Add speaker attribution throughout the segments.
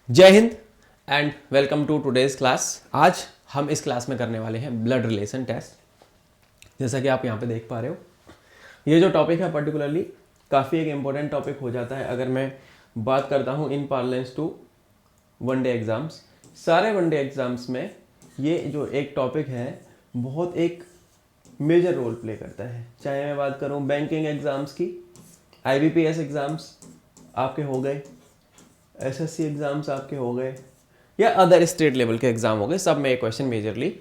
Speaker 1: जय हिंद and welcome to today's class. आज हम इस क्लास में करने वाले हैं ब्लड रिलेशन टेस्ट। जैसा कि आप यहाँ पे देख पा रहे हो, ये जो टॉपिक है पर्टिकुलरली काफ़ी एक इम्पोर्टेंट टॉपिक हो जाता है अगर मैं बात करता हूँ इन पार्लेंस टू वनडे एग्ज़ाम्स। सारे वनडे एग्ज़ाम्स में ये जो एक टॉपिक है बहुत एक मेजर रोल प्ले करता है। चाहे मैं बात करूँ बैंकिंग एग्ज़ाम्स की, IBPS एग्ज़ाम्स आपके हो गए, SSC एग्ज़ाम्स आपके हो गए या अदर स्टेट लेवल के एग्ज़ाम हो गए, सब में ये क्वेश्चन मेजरली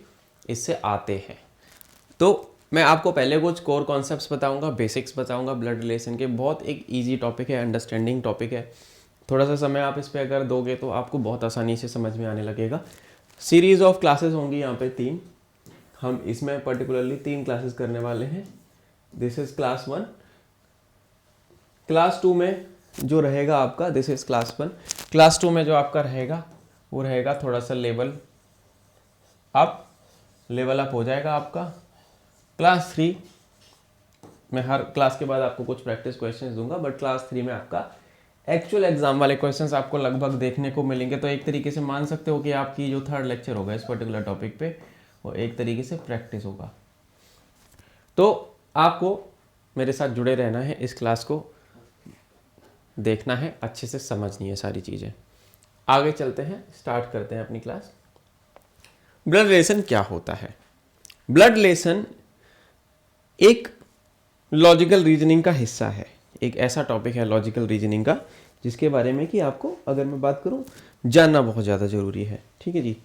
Speaker 1: इससे आते हैं। तो मैं आपको पहले कुछ कोर कॉन्सेप्ट्स बताऊंगा, बेसिक्स बताऊंगा ब्लड रिलेशन के। बहुत एक इजी टॉपिक है, अंडरस्टैंडिंग टॉपिक है। थोड़ा सा समय आप इस पर अगर दोगे तो आपको बहुत आसानी से समझ में आने लगेगा। सीरीज़ ऑफ क्लासेस होंगी यहाँ पे 3। हम इसमें पर्टिकुलरली 3 क्लासेस करने वाले हैं। This is class 1। क्लास 2 में जो रहेगा आपका, दिस इज क्लास 1। क्लास 2 में जो आपका रहेगा वो रहेगा थोड़ा सा लेवल अप हो जाएगा आपका। क्लास 3 में हर क्लास के बाद आपको कुछ प्रैक्टिस क्वेश्चंस दूंगा, बट क्लास 3 में आपका एक्चुअल एग्जाम वाले क्वेश्चंस आपको लगभग देखने को मिलेंगे। तो एक तरीके से मान सकते हो कि आपकी जो 3rd लेक्चर होगा इस पर्टिकुलर टॉपिक पे वो एक तरीके से प्रैक्टिस होगा। तो आपको मेरे साथ जुड़े रहना है, इस क्लास को देखना है, अच्छे से समझनी है सारी चीज़ें। आगे चलते हैं, स्टार्ट करते हैं अपनी क्लास। ब्लड रिलेशन क्या होता है? ब्लड रिलेशन एक लॉजिकल रीजनिंग का हिस्सा है। एक ऐसा टॉपिक है लॉजिकल रीजनिंग का जिसके बारे में कि आपको अगर मैं बात करूं जानना बहुत ज़्यादा ज़रूरी है। ठीक है जी।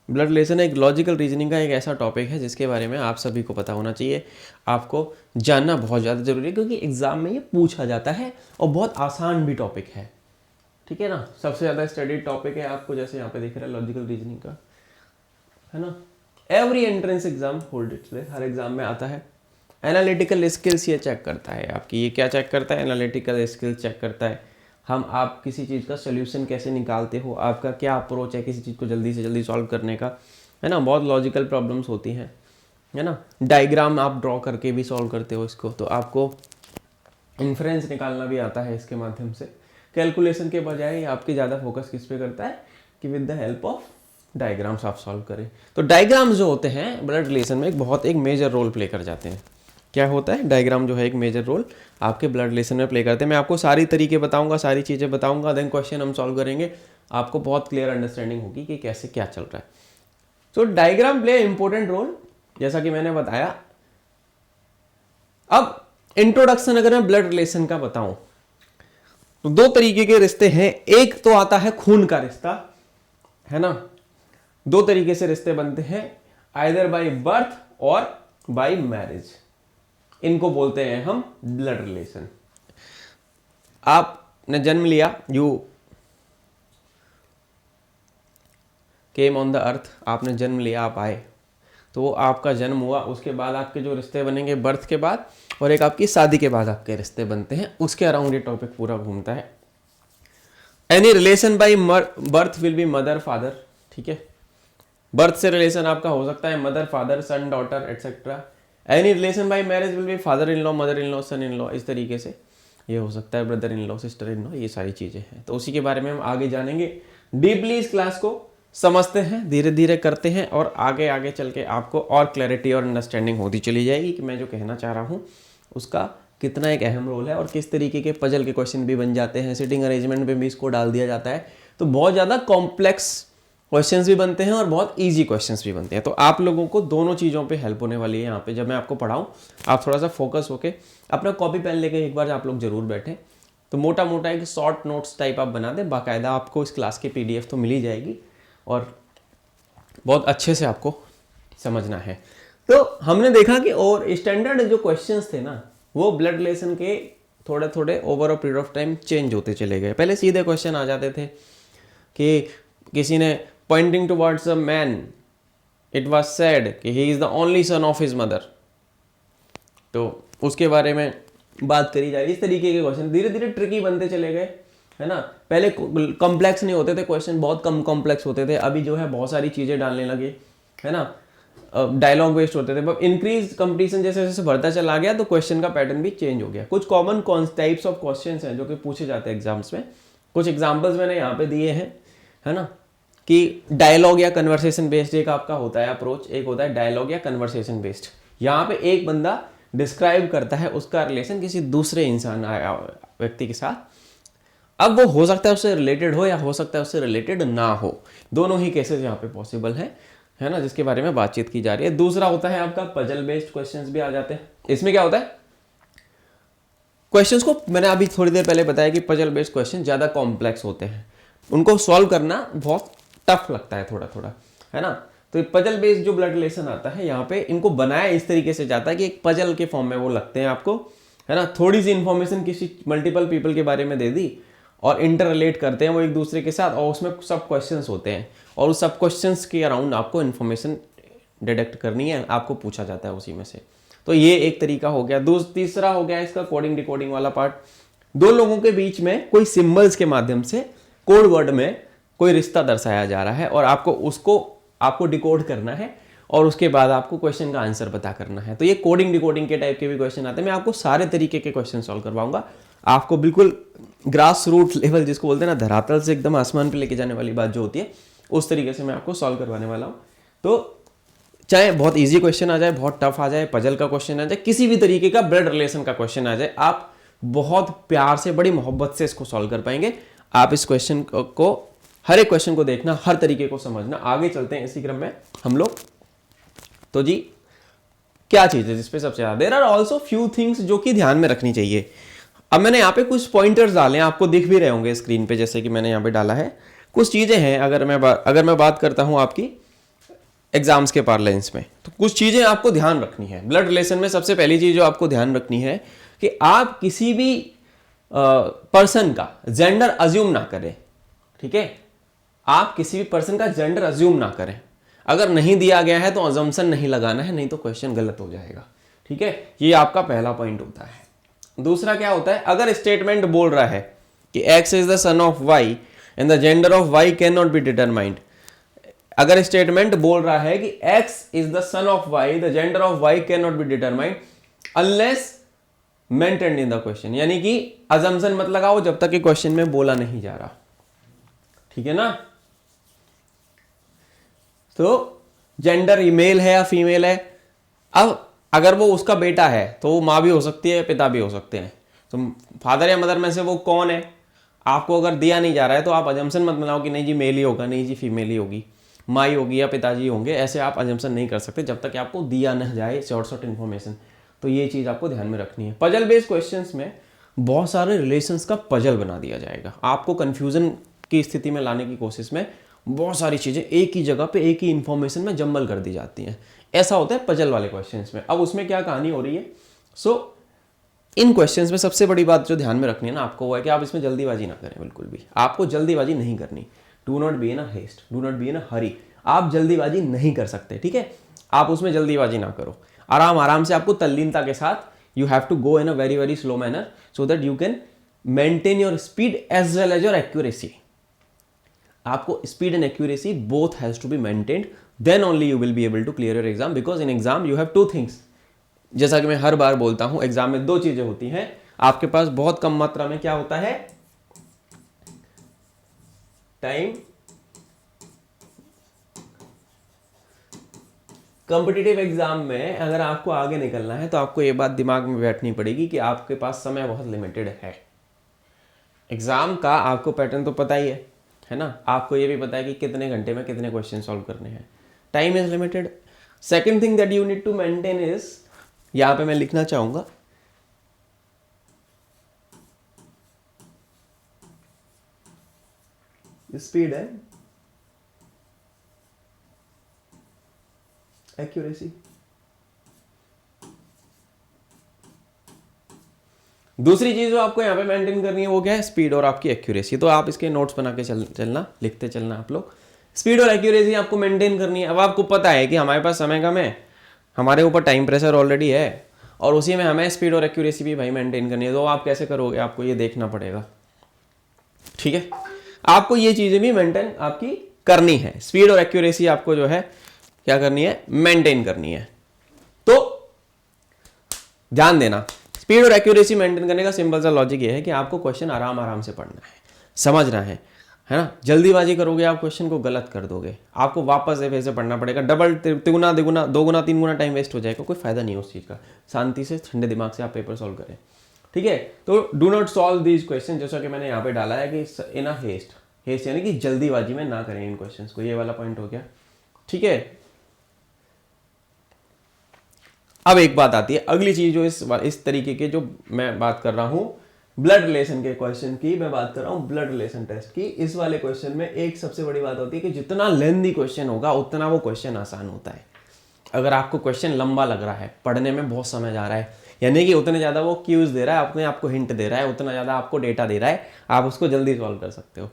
Speaker 1: ब्लड रिलेशन एक लॉजिकल रीजनिंग का एक ऐसा टॉपिक है जिसके बारे में आप सभी को पता होना चाहिए, आपको जानना बहुत ज़्यादा ज़रूरी है, क्योंकि एग्ज़ाम में ये पूछा जाता है और बहुत आसान भी टॉपिक है। ठीक है ना, सबसे ज़्यादा स्टडीड टॉपिक है आपको, जैसे यहाँ पे दिख रहा है लॉजिकल रीजनिंग का, है ना। Every entrance exam hold it, her exam में आता है। एनालिटिकल स्किल्स ये चेक करता है आपकी, ये क्या चेक करता है? एनालिटिकल स्किल्स चेक करता है। आप किसी चीज़ का सोल्यूशन कैसे निकालते हो, आपका क्या अप्रोच है किसी चीज़ को जल्दी से जल्दी सॉल्व करने का, है ना। बहुत लॉजिकल प्रॉब्लम्स होती हैं, है ना। डायग्राम आप ड्रॉ करके भी सॉल्व करते हो इसको, तो आपको इन्फ्रेंस निकालना भी आता है इसके माध्यम से। कैलकुलेशन के बजाय आपकी ज़्यादा फोकस किस पे करता है कि with the help of diagrams आप सॉल्व करें। तो डायग्राम्स जो होते हैं ब्लड रिलेशन में एक मेजर रोल प्ले कर जाते हैं। क्या होता है? डायग्राम जो है एक मेजर रोल आपके ब्लड रिलेशन में प्ले करते हैं। मैं आपको सारी तरीके बताऊंगा, सारी चीज़ें बताऊंगा, देन क्वेश्चन हम सॉल्व करेंगे। आपको बहुत क्लियर अंडरस्टैंडिंग होगी कि कैसे क्या चल रहा है। सो डायग्राम प्ले इंपॉर्टेंट रोल, जैसा कि मैंने बताया। अब इंट्रोडक्शन अगर मैं ब्लड रिलेशन का बताऊं तो 2 तरीके के रिश्ते हैं। एक तो आता है खून का रिश्ता, है ना। 2 तरीके से रिश्ते बनते हैं, आइदर बाय बर्थ और बाय मैरिज। इनको बोलते हैं हम ब्लड रिलेशन। आपने जन्म लिया, you came on the earth, आपने जन्म लिया, आप आए, तो वो आपका जन्म हुआ। उसके बाद आपके जो रिश्ते बनेंगे बर्थ के बाद, और एक आपकी शादी के बाद आपके रिश्ते बनते हैं। उसके अराउंड ये टॉपिक पूरा घूमता है। Any relation by birth will be mother father. ठीक है, बर्थ से रिलेशन आपका हो सकता है mother father, son daughter etcetera. Any relation by marriage will be father in law, mother in law, son in law, इस तरीके से ये हो सकता है, brother in law, sister in law, ये सारी चीज़ें हैं। तो उसी के बारे में हम आगे जानेंगे। डीपली इस क्लास को समझते हैं, धीरे धीरे करते हैं, और आगे आगे चल के आपको और क्लैरिटी और अंडरस्टैंडिंग होती चली जाएगी कि मैं जो कहना चाह रहा हूँ उसका कितना एक अहम रोल है, और किस तरीके के पजल के क्वेश्चन भी बन जाते हैं, सिटिंग अरेंजमेंट में भी इसको डाल दिया जाता है। तो बहुत ज़्यादा कॉम्प्लेक्स क्वेश्चंस भी बनते हैं और बहुत इजी क्वेश्चंस भी बनते हैं। तो आप लोगों को दोनों चीज़ों पे हेल्प होने वाली है यहाँ पे। जब मैं आपको पढ़ाऊँ, आप थोड़ा सा फोकस होके अपना कॉपी पेन लेके एक बार आप लोग जरूर बैठें, तो मोटा मोटा एक शॉर्ट नोट्स टाइप आप बना दें। बाकायदा आपको इस क्लास की PDF तो मिल ही जाएगी, और बहुत अच्छे से आपको समझना है। तो हमने देखा कि और स्टैंडर्ड जो क्वेश्चंस थे ना, वो ब्लड रिलेशन के थोड़े थोड़े over a period of time change होते चले गए। पहले सीधे क्वेश्चन आ जाते थे कि किसी ने pointing towards a man, it was said कि he is the only son of his mother, तो उसके बारे में बात करी जाए। इस तरीके के क्वेश्चन धीरे धीरे ट्रिकी बनते चले गए, है ना। पहले कॉम्प्लेक्स नहीं होते थे क्वेश्चन, बहुत कम कॉम्प्लेक्स होते थे। अभी जो है बहुत सारी चीज़ें डालने लगे, है ना। डायलॉग बेस्ड होते थे। बट इंक्रीज कंपटीशन जैसे जैसे बढ़ता चला गया तो क्वेश्चन का पैटर्न भी चेंज हो गया। कुछ कॉमन टाइप्स ऑफ क्वेश्चंस हैं जो कि पूछे जाते हैं एग्जाम्स में। कुछ एग्जाम्पल्स मैंने यहाँ पे दिए हैं, है ना, कि डायलॉग या कन्वर्सेशन बेस्ड एक आपका होता है अप्रोच, एक होता है डायलॉग या कन्वर्सेशन बेस्ड। यहाँ पे एक बंदा डिस्क्राइब करता है उसका रिलेशन किसी दूसरे इंसान व्यक्ति के साथ। अब वो हो सकता है उससे रिलेटेड हो या हो सकता है उससे रिलेटेड ना हो, दोनों ही केसेस यहाँ पे पॉसिबल है ना, जिसके बारे में बातचीत की जा रही है। दूसरा होता है आपका पजल बेस्ड क्वेश्चंस भी आ जाते हैं। इसमें क्या होता है, क्वेश्चंस को मैंने अभी थोड़ी देर पहले बताया कि पजल बेस्ड क्वेश्चन ज़्यादा कॉम्प्लेक्स होते हैं, उनको सॉल्व करना बहुत टफ लगता है थोड़ा थोड़ा, है ना। तो पजल बेस्ड जो ब्लड रिलेशन आता है यहाँ पे, इनको बनाया इस तरीके से जाता है कि एक पजल के फॉर्म में वो लगते हैं आपको, है ना। थोड़ी सी इंफॉर्मेशन किसी मल्टीपल पीपल के बारे में दे दी और इंटर रिलेट करते हैं वो एक दूसरे के साथ, और उसमें सब क्वेश्चंस होते हैं और उस सब क्वेश्चंस के अराउंड आपको इन्फॉर्मेशन डिडक्ट करनी है, आपको पूछा जाता है उसी में से। तो ये एक तरीका हो गया। तीसरा हो गया इसका कोडिंग डिकोडिंग वाला पार्ट। दो लोगों के बीच में कोई सिंबल्स के माध्यम से कोड वर्ड में कोई रिश्ता दर्शाया जा रहा है और आपको डिकोड करना है और उसके बाद आपको क्वेश्चन का आंसर पता करना है। तो ये कोडिंग डिकोडिंग के टाइप के भी क्वेश्चन आते हैं। मैं आपको सारे तरीके के क्वेश्चन सॉल्व करवाऊंगा, आपको बिल्कुल ग्रास रूट लेवल जिसको बोलते हैं ना, धरातल से एकदम आसमान पे लेके जाने वाली बात जो होती है, उस तरीके से मैं आपको सॉल्व करवाने वाला हूँ। तो चाहे बहुत इजी क्वेश्चन आ जाए, बहुत टफ आ जाए, पजल का क्वेश्चन आ जाए, किसी भी तरीके का ब्लड रिलेशन का क्वेश्चन आ जाए, आप बहुत प्यार से बड़ी मोहब्बत से इसको सॉल्व कर पाएंगे। आप इस क्वेश्चन को, हर एक क्वेश्चन को देखना, हर तरीके को समझना। आगे चलते हैं इसी क्रम में हम लोग। तो जी क्या चीज है जिसपे सबसे ज्यादा, there are also few things जो कि ध्यान में रखनी चाहिए। अब मैंने यहाँ पे कुछ पॉइंटर्स डाले हैं, आपको दिख भी रहे होंगे स्क्रीन पे, जैसे कि मैंने यहाँ पे डाला है कुछ चीजें हैं। अगर मैं बात करता हूँ आपकी एग्जाम्स के पार्लेंस में, तो कुछ चीजें आपको ध्यान रखनी है ब्लड रिलेशन में। सबसे पहली चीज जो आपको ध्यान रखनी है कि आप किसी भी पर्सन का जेंडर अज्यूम ना करें, ठीक है। आप किसी भी पर्सन का जेंडर अज्यूम ना करें। अगर नहीं दिया गया है तो अजम्पशन नहीं लगाना है, नहीं तो क्वेश्चन गलत हो जाएगा, ठीक है। ये आपका पहला पॉइंट होता है। दूसरा क्या होता है, अगर स्टेटमेंट बोल रहा है कि x is the son of y and the gender of y can not be determined, अगर स्टेटमेंट बोल रहा है कि x is the son of y, the gender of y can not be determined unless maintained in the question, यानी कि assumption मत लगाओ जब तक कि क्वेश्चन में बोला नहीं जा रहा, ठीक है ना। तो जेंडर मेल है या फीमेल है, अब अगर वो उसका बेटा है तो वो माँ भी हो सकती है, पिता भी हो सकते हैं। तो फादर या मदर में से वो कौन है, आपको अगर दिया नहीं जा रहा है तो आप अजम्पशन मत बनाओ कि नहीं जी मेल ही होगा, नहीं जी फीमेल ही होगी, माँ ही होगी या पिताजी होंगे। ऐसे आप अजम्पशन नहीं कर सकते जब तक कि आपको दिया न जाए शॉर्ट इन्फॉर्मेशन। तो ये चीज़ आपको ध्यान में रखनी है। पजल बेस्ड क्वेश्चंस में बहुत सारे रिलेशंस का पजल बना दिया जाएगा, आपको कन्फ्यूजन की स्थिति में लाने की कोशिश में बहुत सारी चीज़ें एक ही जगह पे एक ही इंफॉर्मेशन में जम्बल कर दी जाती हैं। ऐसा होता है पजल वाले क्वेश्चंस में। अब उसमें क्या कहानी हो रही है, इन क्वेश्चंस में सबसे बड़ी बात जो ध्यान में रखनी है ना आपको, वो है कि आप इसमें जल्दीबाजी ना करें। बिल्कुल भी आपको जल्दीबाजी नहीं करनी। Do not be in a haste, do not be in a hurry. आप जल्दीबाजी नहीं कर सकते, ठीक है। आप उसमें जल्दीबाजी ना करो, आराम से आपको तल्लीनता के साथ you have to go in a very very slow manner so that you can maintain your speed as well as your accuracy. आपको speed and accuracy both has to be maintained, then only you will be able to clear your exam, because in exam you have to things. जैसा कि मैं हर बार बोलता हूं, exam में दो चीजें होती हैं। आपके पास बहुत कम मात्रा में क्या होता है, टाइम। कॉम्पिटिटिव एग्जाम में अगर आपको आगे निकलना है तो आपको ये बात दिमाग में बैठनी पड़ेगी कि आपके पास समय बहुत लिमिटेड है। एग्जाम का आपको पैटर्न तो पता ही है ना। आपको ये भी पता है कि कितने घंटे में कितने क्वेश्चन सॉल्व करने हैं। Time is limited. Second thing that you need to maintain is, यहां पे मैं लिखना चाहूंगा, स्पीड है एक्यूरेसी। दूसरी चीज जो आपको यहाँ पे मेंटेन करनी है वो क्या है, स्पीड और आपकी एक्यूरेसी। तो आप इसके नोट्स बना के चलना, लिखते चलना आप लोग। स्पीड और एक्यूरेसी आपको मेंटेन करनी है। अब आपको पता है कि हमारे पास समय कम है, हमारे ऊपर टाइम प्रेशर ऑलरेडी है, और उसी में हमें स्पीड और एक्यूरेसी भी भाई मेंटेन करनी है। तो आप कैसे करोगे, आपको ये देखना पड़ेगा, ठीक है। आपको ये चीजें भी मेंटेन आपकी करनी है। स्पीड और एक्यूरेसी आपको जो है क्या करनी है, मेंटेन करनी है। तो ध्यान देना, स्पीड और एक्यूरेसी मेंटेन करने का सिंपल सा लॉजिक ये है कि आपको क्वेश्चन आराम से पढ़ना है, समझना है है ना। जल्दीबाजी करोगे आप क्वेश्चन को गलत कर दोगे, आपको वापस से फिर से पढ़ना पड़ेगा, डबल तिगुना दिगुना 2 गुना 3 गुना टाइम वेस्ट हो जाएगा, कोई फायदा नहीं है उस चीज़ का। शांति से ठंडे दिमाग से आप पेपर सॉल्व करें, ठीक है। तो do not solve these question, जैसा कि मैंने यहाँ पे डाला है कि इन अ हेस्ट, हेस्ट यानी कि जल्दीबाजी में ना करें इन क्वेश्चन को, ये वाला पॉइंट हो गया, ठीक है। अब एक बात आती है अगली चीज जो इस तरीके के जो मैं बात कर रहा हूं ब्लड रिलेशन के क्वेश्चन की, मैं बात कर रहा हूं ब्लड रिलेशन टेस्ट की। इस वाले क्वेश्चन में एक सबसे बड़ी बात होती है कि जितना लेंथी क्वेश्चन होगा उतना वो क्वेश्चन आसान होता है। अगर आपको क्वेश्चन लंबा लग रहा है, पढ़ने में बहुत समय जा रहा है, यानी कि उतने ज़्यादा वो क्यूज दे रहा है, अपने आपको हिंट दे रहा है, उतना ज़्यादा आपको डेटा दे रहा है, आप उसको जल्दी सॉल्व कर सकते हो।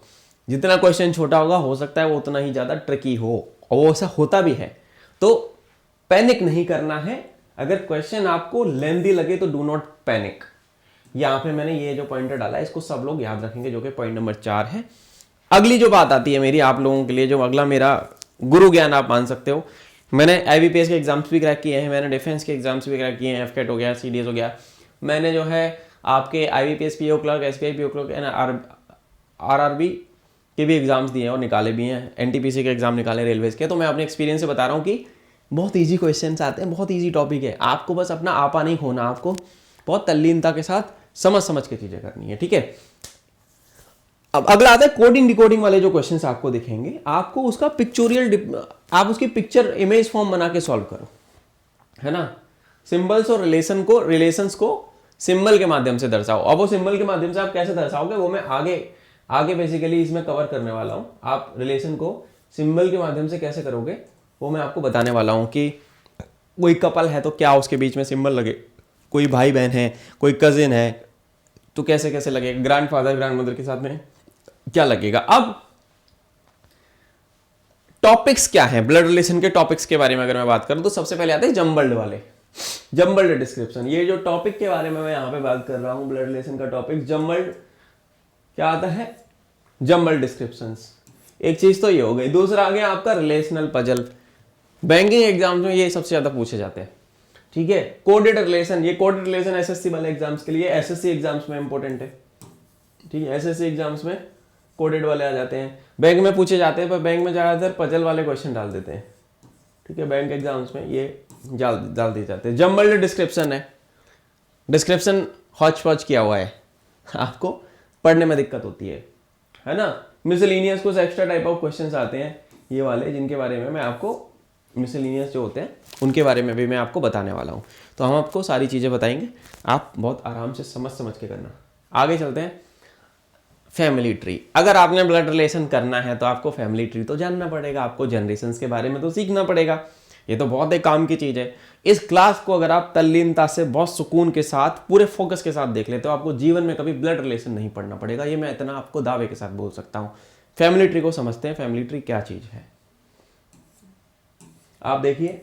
Speaker 1: जितना क्वेश्चन छोटा होगा हो सकता है वो उतना ही ज़्यादा ट्रिकी हो, और वो ऐसा होता भी है। तो पैनिक नहीं करना है, अगर क्वेश्चन आपको लेंदी लगे तो डू नॉट पैनिक। यहाँ पे मैंने ये जो पॉइंटर डाला है इसको सब लोग याद रखेंगे, जो कि पॉइंट नंबर 4 है। अगली जो बात आती है मेरी आप लोगों के लिए, जो अगला मेरा गुरु ज्ञान आप मान सकते हो, मैंने IBPS के एग्जाम्स भी क्रैक किए हैं, मैंने डिफेंस के एग्जाम्स भी क्रैक किए हैं, FCAT हो गया, CDS हो गया, मैंने जो है आपके IBPS PO clerk, SBI PO clerk, RRB के भी एग्जाम्स दिए हैं और निकाले भी हैं, NTPC के एग्जाम निकाले रेलवेज के। तो मैं अपने एक्सपीरियंस से बता रहा हूँ कि बहुत ईजी क्वेश्चंस आते हैं, बहुत ईजी टॉपिक है, आपको बस अपना आपा नहीं खोना, आपको बहुत तल्लीनता के साथ समझ के चीजें करनी है, ठीक है। अब अगला आता है कोडिंग डिकोडिंग वाले जो क्वेश्चंस आपको दिखेंगे, आपको उसका पिक्चोरियल, आप उसकी पिक्चर इमेज फॉर्म बना के सॉल्व करो, है ना। सिंबल्स और रिलेशंस को सिंबल के माध्यम से दर्शाओ। अब वो सिंबल के माध्यम से आप कैसे दर्शाओगे वो मैं आगे बेसिकली इसमें कवर करने वाला हूं। आप रिलेशन को सिंबल के माध्यम से कैसे करोगे वो मैं आपको बताने वाला हूं, कि कोई कपल है तो क्या उसके बीच में सिंबल लगे, कोई भाई बहन है, कोई कजिन है तो कैसे कैसे लगेगा, ग्रैंडफादर ग्रैंडमदर के साथ में क्या लगेगा। अब टॉपिक्स क्या है, ब्लड रिलेशन के टॉपिक्स के बारे में अगर मैं बात करूं तो सबसे पहले आते हैं जम्बल्ड वाले, जम्बल्ड डिस्क्रिप्शन। ये जो टॉपिक के बारे में मैं यहां पे बात कर रहा हूं, ब्लड रिलेशन का टॉपिक, जम्बल्ड क्या आता है, जम्बल्ड डिस्क्रिप्शंस। एक चीज तो ये हो गई, दूसरा आ गया आपका रिलेशनल पजल। बैंकिंग एग्जाम्स में ये सबसे ज्यादा पूछे जाते हैं, ठीक है। कोडेड रिलेशन, ये कोडेड रिलेशन SSC वाले एग्जाम्स के लिए, SSC एग्जाम्स में इंपॉर्टेंट है, ठीक है। SSC एग्जाम्स में कोडेड वाले आ जाते हैं, बैंक में पूछे जाते हैं, पर बैंक में ज्यादातर पजल वाले क्वेश्चन डाल देते हैं, ठीक है। बैंक एग्जाम्स में ये डाल दिए जाते हैं। जम्बल्ड डिस्क्रिप्शन है, डिस्क्रिप्शन हॉच पॉच किया हुआ है, आपको पढ़ने में दिक्कत होती है ना। मिसलेनियस कुछ एक्स्ट्रा टाइप ऑफ क्वेश्चंस आते हैं ये वाले, जिनके बारे में मैं आपको, मिसलेनियस जो होते हैं उनके बारे में भी मैं आपको बताने वाला हूँ। तो हम आपको सारी चीज़ें बताएंगे, आप बहुत आराम से समझ के करना। आगे चलते हैं, फैमिली ट्री। अगर आपने ब्लड रिलेशन करना है तो आपको फैमिली ट्री तो जानना पड़ेगा, आपको जनरेशंस के बारे में तो सीखना पड़ेगा, ये तो बहुत एक काम की चीज़ है। इस क्लास को अगर आप तल्लीनता से बहुत सुकून के साथ पूरे फोकस के साथ देख लेते हो, आपको जीवन में कभी ब्लड रिलेशन नहीं पढ़ना पड़ेगा, ये मैं इतना आपको दावे के साथ बोल सकता हूँ। फैमिली ट्री को समझते हैं, फैमिली ट्री क्या चीज़ है। आप देखिए,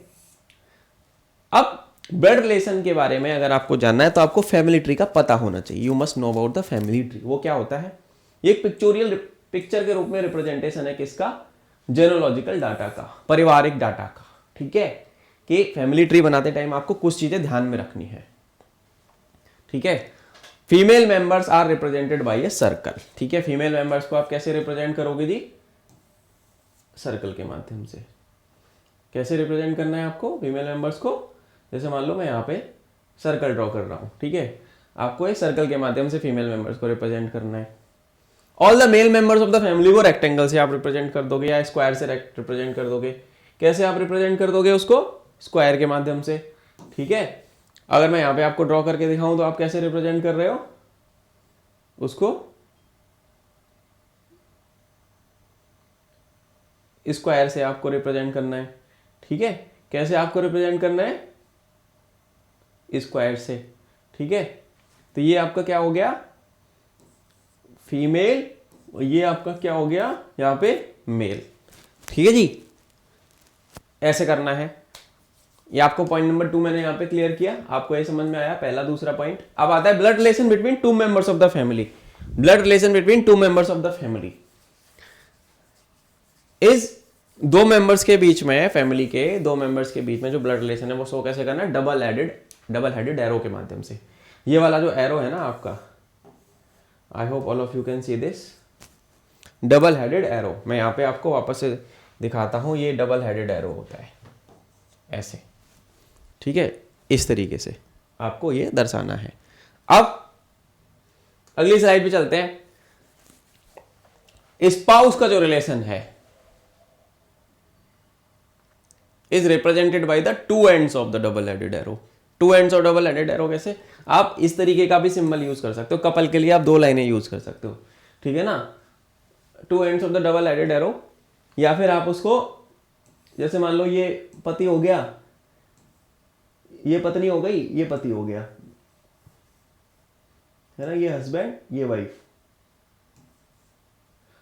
Speaker 1: अब ब्लड रिलेशन के बारे में अगर आपको जानना है तो आपको फैमिली ट्री का पता होना चाहिए। You must know about the family tree. वो क्या होता है, एक पिक्चोरियल पिक्चर के रूप में रिप्रेजेंटेशन है किसका, जेनोलॉजिकल डाटा का, पारिवारिक डाटा का, ठीक है। कि फैमिली ट्री बनाते टाइम आपको कुछ चीजें ध्यान में रखनी है, ठीक है। Female members are represented by a circle, ठीक है। फीमेल मेंबर्स को आप कैसे रिप्रेजेंट करोगे जी, सर्कल के माध्यम से। कैसे रिप्रेजेंट करना है आपको फीमेल मेंबर्स को, जैसे मान लो मैं यहाँ पे सर्कल ड्रॉ कर रहा हूँ, ठीक है। आपको एक सर्कल के माध्यम से फीमेल मेंबर्स को रिप्रेजेंट करना है। All the male members of the family को रेक्टेंगल से आप रिप्रेजेंट कर दोगे या स्क्वायर से रिप्रेजेंट कर दोगे। कैसे आप रिप्रेजेंट कर दोगे उसको, स्क्वायर के माध्यम से, ठीक है। अगर मैं यहाँ पे आपको ड्रॉ करके दिखाऊं तो आप कैसे रिप्रेजेंट कर रहे हो उसको, स्क्वायर से आपको रिप्रेजेंट करना है, ठीक है। कैसे आपको रिप्रेजेंट करना है, स्क्वायर से, ठीक है। तो ये आपका क्या हो गया, फीमेल, और ये आपका क्या हो गया यहाँ पे, मेल, ठीक है जी। ऐसे करना है। ये आपको पॉइंट नंबर 2 मैंने यहाँ पे क्लियर किया, आपको ये समझ में आया, पहला दूसरा पॉइंट। अब आता है blood relation between 2 members of the family. Blood relation between 2 members of the family is 2 members के बीच में, फैमिली के 2 मेंबर्स के बीच में जो ब्लड रिलेशन है वो शो कैसे करना है, डबल हेडेड एरो के माध्यम से। ये वाला जो एरो है ना आपका, I hope all of you can see this, double headed arrow. मैं यहाँ पे आपको वापस से दिखाता हूँ, ये डबल हेडेड एरो होता है ऐसे, ठीक है, इस तरीके से आपको ये दर्शाना है। अब अगली स्लाइड पे चलते हैं। स्पाउस का जो रिलेशन है is represented by the two ends of the double headed arrow. Two ends of double headed arrow कैसे, आप इस तरीके का भी सिंबल यूज कर सकते हो। कपल के लिए आप दो लाइनें यूज कर सकते हो, ठीक है ना, two ends of the double headed arrow. या फिर आप उसको, जैसे मान लो ये पति हो गया, ये पत्नी हो गई, ये पति हो गया, है ना, ये हस्बैंड, ये वाइफ,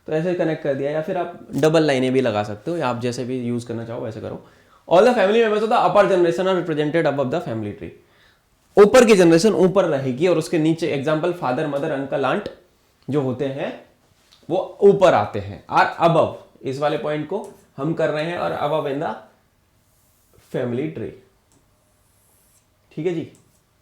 Speaker 1: तो ऐसे कनेक्ट कर दिया। या फिर आप डबल लाइनें भी लगा सकते हो, या आप जैसे भी यूज करना चाहो वैसे करो। All the family members of the upper generation are represented above the family tree. ऊपर की जनरेशन ऊपर रहेगी और उसके नीचे, example father mother uncle aunt जो होते हैं वो ऊपर आते हैं। आर अबव, इस वाले पॉइंट को हम कर रहे हैं, और above in the family tree, ठीक है जी,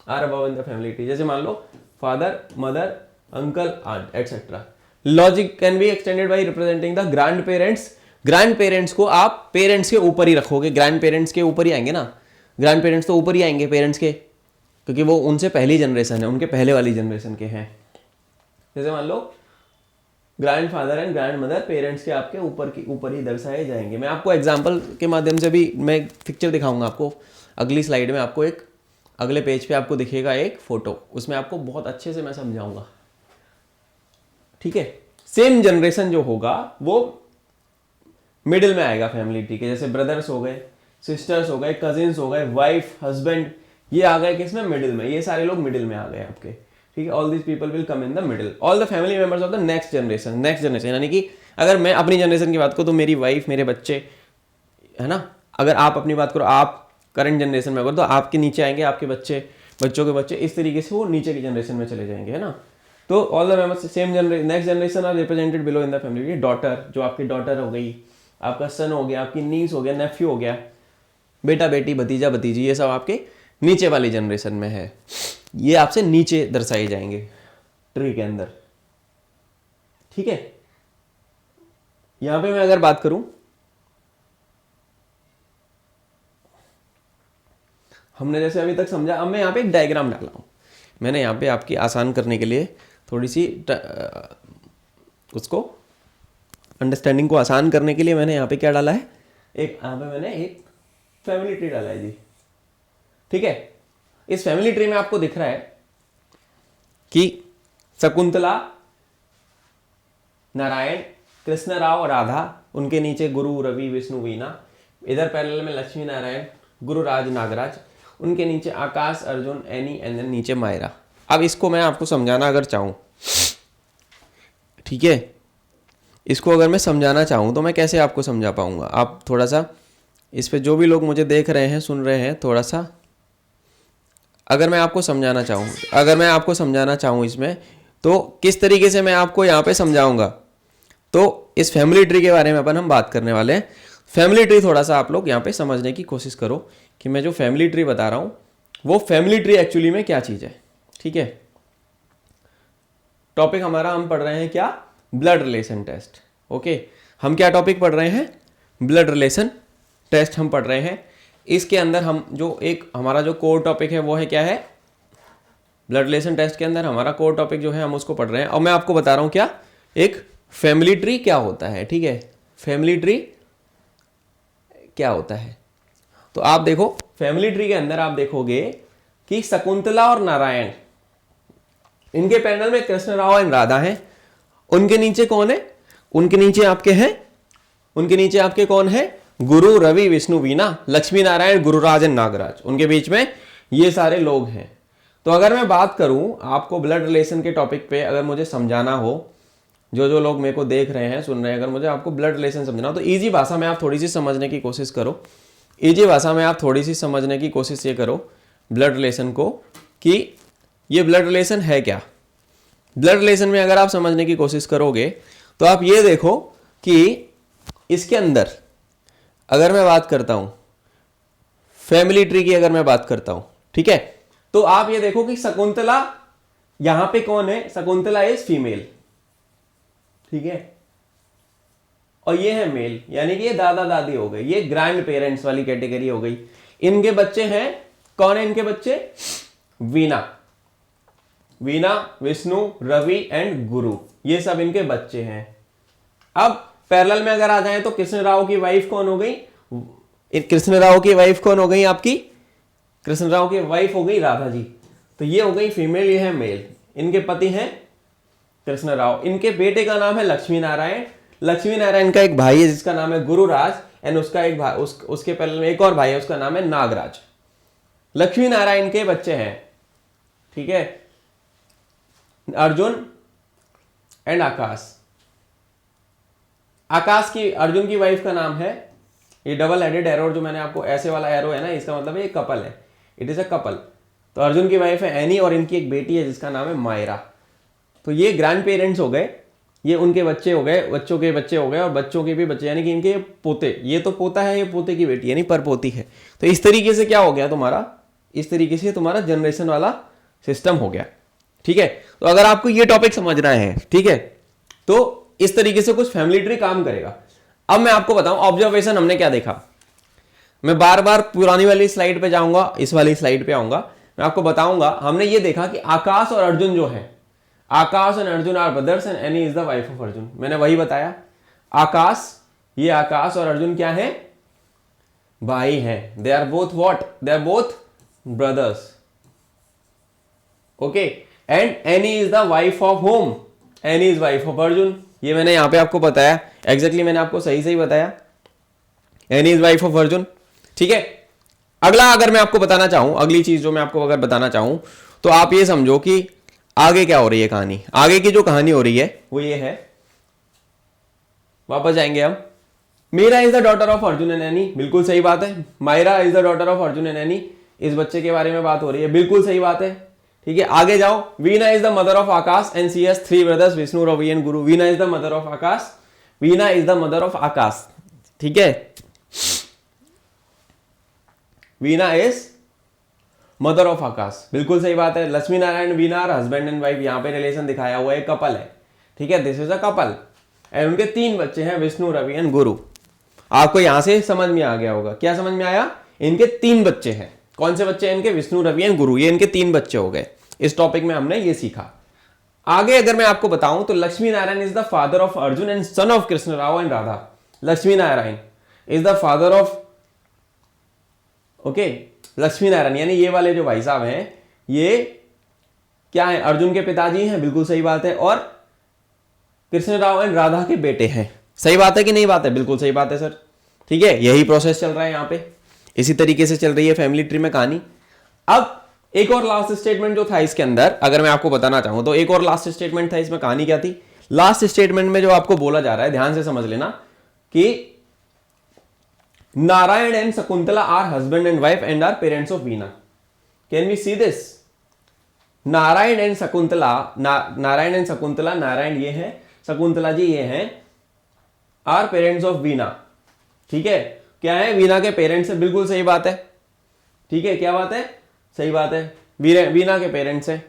Speaker 1: are above in the family tree. जैसे मान लो father mother uncle aunt etcetera. Logic can be extended by representing the grandparents. Grandparents को आप पेरेंट्स के ऊपर ही रखोगे, ग्रैंड पेरेंट्स के ऊपर ही आएंगे ना, ग्रैंड पेरेंट्स तो ऊपर ही आएंगे पेरेंट्स के, क्योंकि वो उनसे पहली जनरेशन है, उनके पहले वाली जनरेशन के हैं। जैसे मान लो grandfather and grandmother parents के आपके ऊपर ही दर्शाए जाएंगे। मैं आपको एग्जाम्पल के माध्यम से भी मैं पिक्चर दिखाऊंगा आपको अगली स्लाइड में। आपको एक अगले पेज पे आपको दिखेगा एक फोटो, उसमें आपको बहुत अच्छे से मैं समझाऊंगा, ठीक है। सेम जनरेशन जो होगा वो मिडिल में आएगा फैमिली ट्री के। जैसे ब्रदर्स हो गए, सिस्टर्स हो गए, कजिन्स हो गए, वाइफ, हस्बैंड, ये आ गए किसमें, मिडिल में। ये सारे लोग मिडिल में आ गए आपके, ठीक है। All this people will come in the middle. All the family members of the next generation. Next generation यानी कि अगर मैं अपनी जनरेशन की बात करूँ तो मेरी वाइफ, मेरे बच्चे, है ना। अगर आप अपनी बात करो, आप करंट जनरेशन में, अगर तो आपके नीचे आएंगे आपके बच्चे, बच्चों के बच्चे, इस तरीके से वो नीचे की जनरेशन में चले जाएंगे, है ना। तो all the members same generation, next generation are represented below in the family. Daughter, जो आपकी डॉटर हो गई, आपका सन हो गया, आपकी नीस हो गया, नेफ्यू हो गया, बेटा बेटी, भतीजा भतीजी, ये सब आपके नीचे वाली जनरेशन में है। ये आपसे नीचे दर्शाए जाएंगे ट्री के अंदर, ठीक है। यहां पे मैं अगर बात करूं, हमने जैसे अभी तक समझा, अब मैं यहाँ पे एक डायग्राम डाला हूँ। मैंने यहाँ पे आपकी आसान करने के लिए थोड़ी सी उसको अंडरस्टैंडिंग को आसान करने के लिए मैंने यहाँ पे क्या डाला है, एक यहाँ पे मैंने एक फैमिली ट्री डाला है जी, ठीक है। इस फैमिली ट्री में आपको दिख रहा है कि शकुंतला, नारायण, कृष्ण राव, राधा, उनके नीचे गुरु, रवि, विष्णु, वीणा, इधर पैरेलल में लक्ष्मी नारायण, गुरुराज, नागराज, उनके नीचे आकाश, अर्जुन, एनी, एंड देन नीचे मायरा। अब इसको मैं आपको समझाना अगर चाहूं, ठीक है, इसको अगर मैं समझाना चाहूं तो मैं कैसे आपको समझा पाऊंगा। आप थोड़ा सा इस पे, जो भी लोग मुझे देख रहे हैं, सुन रहे हैं, थोड़ा सा अगर मैं आपको समझाना चाहूं, इसमें तो किस तरीके से मैं आपको यहाँ पे समझाऊंगा। तो इस फैमिली ट्री के बारे में अपन हम बात करने वाले हैं। फैमिली ट्री थोड़ा सा आप लोग यहाँ पे समझने की कोशिश करो कि मैं जो फैमिली ट्री बता रहा हूँ वो फैमिली ट्री एक्चुअली में क्या चीज़ है, ठीक है। टॉपिक हमारा हम पढ़ रहे हैं क्या, ब्लड रिलेशन टेस्ट, ओके। हम क्या टॉपिक पढ़ रहे हैं, ब्लड रिलेशन टेस्ट हम पढ़ रहे हैं। इसके अंदर हम जो एक हमारा जो कोर टॉपिक है वो है क्या है, ब्लड रिलेशन टेस्ट के अंदर हमारा कोर टॉपिक जो है हम उसको पढ़ रहे हैं। और मैं आपको बता रहा हूँ क्या, एक फैमिली ट्री क्या होता है, ठीक है, फैमिली ट्री क्या होता है। तो आप देखो फैमिली ट्री के अंदर आप देखोगे कि शकुंतला और नारायण, इनके पैनल में कृष्ण राव एंड राधा हैं। उनके नीचे कौन है, उनके नीचे आपके कौन है, गुरु, रवि, विष्णु, वीणा, लक्ष्मी नारायण, गुरुराज एंड नागराज, उनके बीच में ये सारे लोग हैं। तो अगर मैं बात करूं आपको ब्लड रिलेशन के टॉपिक पे, अगर मुझे समझाना हो, जो लोग मेरे को देख रहे हैं, सुन रहे हैं, अगर मुझे आपको ब्लड रिलेशन समझना हो तो इजी भाषा में आप थोड़ी सी समझने की कोशिश करो। इजी भाषा में आप थोड़ी सी समझने की कोशिश ये करो ब्लड रिलेशन को, कि ये ब्लड रिलेशन है क्या। ब्लड रिलेशन में अगर आप समझने की कोशिश करोगे तो आप ये देखो कि इसके अंदर अगर मैं बात करता हूं फैमिली ट्री की, अगर मैं बात करता हूं, ठीक है, तो आप ये देखो कि शकुंतला यहां पे कौन है, शकुंतला इज फीमेल, ठीक है। और ये है मेल, यानी कि ये दादा दादी हो गए, ये ग्रैंड पेरेंट्स वाली कैटेगरी हो गई। इनके बच्चे हैं, कौन है इनके बच्चे? वीणा, वीणा, विष्णु, रवि एंड गुरु, ये सब इनके बच्चे हैं। अब पैरेलल में अगर आ जाए तो कृष्ण राव की वाइफ कौन हो गई? कृष्ण राव की वाइफ कौन हो गई आपकी? कृष्ण राव की वाइफ हो गई राधा जी। तो ये हो गई फीमेल, ये है मेल। इनके पति हैं कृष्ण राव। इनके बेटे का नाम है लक्ष्मी नारायण। लक्ष्मी नारायण का एक भाई है जिसका नाम है गुरुराज, एंड उसका एक भाई, उसके पैरेलल में एक और भाई है, उसका नाम है नागराज। लक्ष्मी नारायण के बच्चे हैं, ठीक है, अर्जुन एंड आकाश। आकाश की, अर्जुन की वाइफ का नाम है, ये डबल हेडेड एरो जो मैंने आपको ऐसे वाला एरो है ना, इसका मतलब है ये कपल है, इट इज अ कपल। तो अर्जुन की वाइफ है एनी और इनकी एक बेटी है जिसका नाम है मायरा। तो ये ग्रैंड पेरेंट्स हो गए, ये उनके बच्चे हो गए, बच्चों के बच्चे हो गए और बच्चों के भी बच्चे, यानी कि इनके पोते, ये तो पोता है, ये पोते की बेटी यानी परपोती है। तो इस तरीके से क्या हो गया तुम्हारा, इस तरीके से तुम्हारा जनरेशन वाला सिस्टम हो गया, ठीक है। तो अगर आपको ये टॉपिक समझना है, ठीक है, तो इस तरीके से कुछ फैमिली ट्री काम करेगा। अब मैं आपको बताऊं ऑब्जर्वेशन हमने क्या देखा। मैं बार बार पुरानी वाली स्लाइड पे जाऊंगा, इस वाली स्लाइड पे आऊंगा, मैं आपको बताऊंगा। हमने ये देखा कि आकाश और अर्जुन जो है, Akash and Arjun are brothers and Annie is the wife of Arjun. मैंने वही बताया, आकाश, ये आकाश और अर्जुन क्या है? भाई हैं। They are both what? They are both brothers, okay. And Annie is the wife of whom? Annie is wife of Arjun. ये मैंने यहां पे आपको बताया, एग्जैक्टली मैंने आपको सही सही बताया, any is wife of Arjun, ठीक है। अगला अगर मैं आपको बताना चाहूं, अगली चीज जो मैं आपको अगर बताना चाहूं, तो आप ये समझो कि आगे क्या हो रही है कहानी। आगे की जो कहानी हो रही है वो ये है, वापस जाएंगे हम। Meera is the daughter of Arjun and Annie, बिल्कुल सही बात है। Myra is the daughter of Arjun and Annie, इस बच्चे के बारे में बात हो रही है, बिल्कुल सही बात है, ठीक है। आगे जाओ, Veena is the mother of Akash and she has 3 brothers Vishnu, Ravi and Guru. Veena is the mother of Akash, Veena is the mother of Akash, ठीक है। Veena is mother of Akash, बिल्कुल सही बात है। Lakshmi Narayan Veena husband and wife, यहां पे रिलेशन दिखाया हुआ है, कपल है, ठीक है, this is a couple. And उनके 3 बच्चे हैं, विष्णु, रवि एंड गुरु। आपको यहां से समझ में आ गया होगा, क्या समझ में आया? इनके 3 बच्चे हैं। कौन से बच्चे हैं इनके? विष्णु, रवि एंड गुरु, ये इनके 3 बच्चे हो गए। इस टॉपिक में हमने ये सीखा। आगे अगर मैं आपको बताऊं तो Lakshmi Narayan is the father of Arjun and son of Krishna Rao and Radha. Lakshmi Narayan is the father of, okay, Lakshmi Narayan यानी ये वाले जो भाई साहब हैं, ये क्या है? अर्जुन के पिताजी हैं, बिल्कुल सही बात है, और कृष्ण राव एंड राधा के बेटे हैं। सही बात है कि नहीं बात है? बिल्कुल सही बात है सर, ठीक है। यही प्रोसेस चल रहा है यहाँ पे, इसी तरीके से चल रही है फैमिली ट्री में कहानी। अब एक और लास्ट स्टेटमेंट जो था इसके अंदर, अगर मैं आपको बताना चाहूं तो एक और लास्ट स्टेटमेंट था इसमें। कहानी क्या थी? लास्ट स्टेटमेंट में जो आपको बोला जा रहा है, ध्यान से समझ लेना, कि Narayan and Shakuntala are husband and wife and are parents of Veena. Can we see this? Narayan and Shakuntala, Narayan and Shakuntala, Narayan ये है, शकुंतला जी ये हैं, आर पेरेंट्स ऑफ वीणा, ठीक है। क्या है? वीणा के पेरेंट्स है, बिल्कुल सही बात है, ठीक है। क्या बात है? सही बात है, वीणा के पेरेंट्स हैं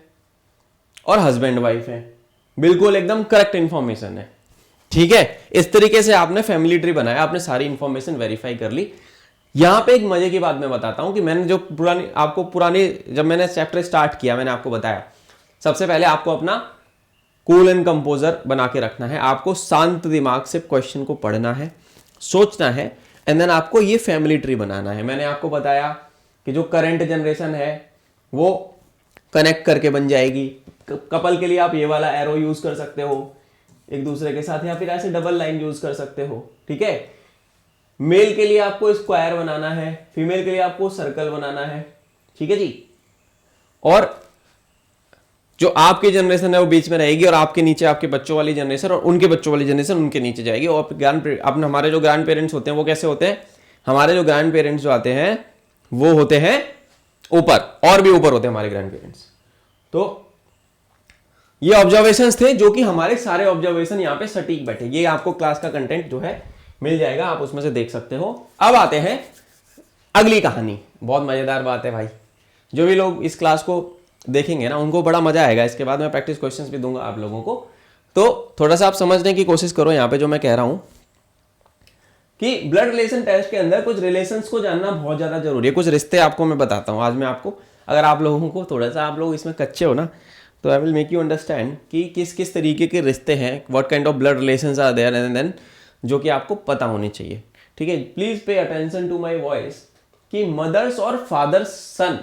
Speaker 1: और हस्बैंड वाइफ है, बिल्कुल एकदम करेक्ट इंफॉर्मेशन है, ठीक है। इस तरीके से आपने फैमिली ट्री बनाया, आपने सारी इंफॉर्मेशन वेरीफाई कर ली। यहां पे एक मजे की बात मैं बताता हूं कि मैंने जो पुरानी जब मैंने चैप्टर स्टार्ट किया, मैंने आपको बताया सबसे पहले आपको अपना कूल एंड कंपोजर बना के रखना है, आपको शांत दिमाग से क्वेश्चन को पढ़ना है, सोचना है, एंड देन आपको ये फैमिली ट्री बनाना है। मैंने आपको बताया कि जो करंट जनरेशन है वो कनेक्ट करके बन जाएगी। कपल के लिए आप ये वाला एरो यूज कर सकते हो एक दूसरे के साथ, या फिर ऐसे डबल लाइन यूज कर सकते हो, ठीक है। मेल के लिए आपको स्क्वायर बनाना है, फीमेल के लिए आपको सर्कल बनाना है, ठीक है जी। और जो आपकी जनरेशन है वो बीच में रहेगी, और आपके नीचे आपके बच्चों वाली जनरेशन, और उनके बच्चों वाली जनरेशन उनके नीचे जाएगी। और अपने हमारे जो ग्रैंड पेरेंट्स होते हैं वो कैसे होते हैं? हमारे जो ग्रैंड पेरेंट्स जो आते हैं वो होते हैं ऊपर, और भी ऊपर होते हैं हमारे ग्रैंड पेरेंट्स। तो ये ऑब्जर्वेशंस थे जो कि हमारे सारे ऑब्जर्वेशन यहाँ पे सटीक बैठे। ये आपको क्लास का कंटेंट जो है मिल जाएगा, आप उसमें से देख सकते हो। अब आते हैं अगली कहानी। बहुत मजेदार बात है भाई, जो भी लोग इस क्लास को देखेंगे ना उनको बड़ा मजा आएगा। इसके बाद मैं प्रैक्टिस क्वेश्चंस भी दूंगा आप लोगों को, तो थोड़ा सा आप समझने की कोशिश करो यहाँ पे जो मैं कह रहा हूं। कि ब्लड रिलेशन टेस्ट के अंदर कुछ रिलेशंस को जानना बहुत ज्यादा जरूरी है। कुछ रिश्ते आपको मैं बताता हूँ आज मैं आपको, अगर आप लोगों को थोड़ा सा आप लोग इसमें कच्चे हो ना, तो I will make you understand कि किस किस तरीके के रिश्ते हैं, what kind of blood relations are there and then, जो कि आपको पता होनी चाहिए। ठीक है, please pay attention to my voice कि मदर्स और फादर्स सन,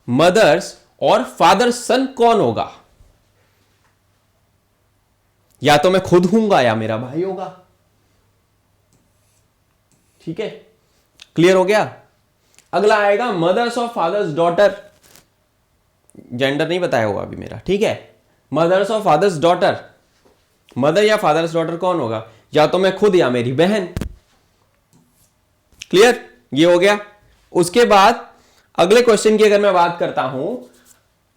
Speaker 1: मदर्स और फादर सन कौन होगा? या तो मैं खुद हूंगा या मेरा भाई होगा। ठीक है, क्लियर हो गया? अगला आएगा मदर्स और फादर्स डॉटर, जेंडर नहीं बताया होगा अभी मेरा। ठीक है, मदर्स और फादर्स डॉटर, मदर या फादर्स डॉटर कौन होगा? या तो मैं खुद या मेरी बहन। क्लियर, ये हो गया। उसके बाद अगले क्वेश्चन की अगर मैं बात करता हूं,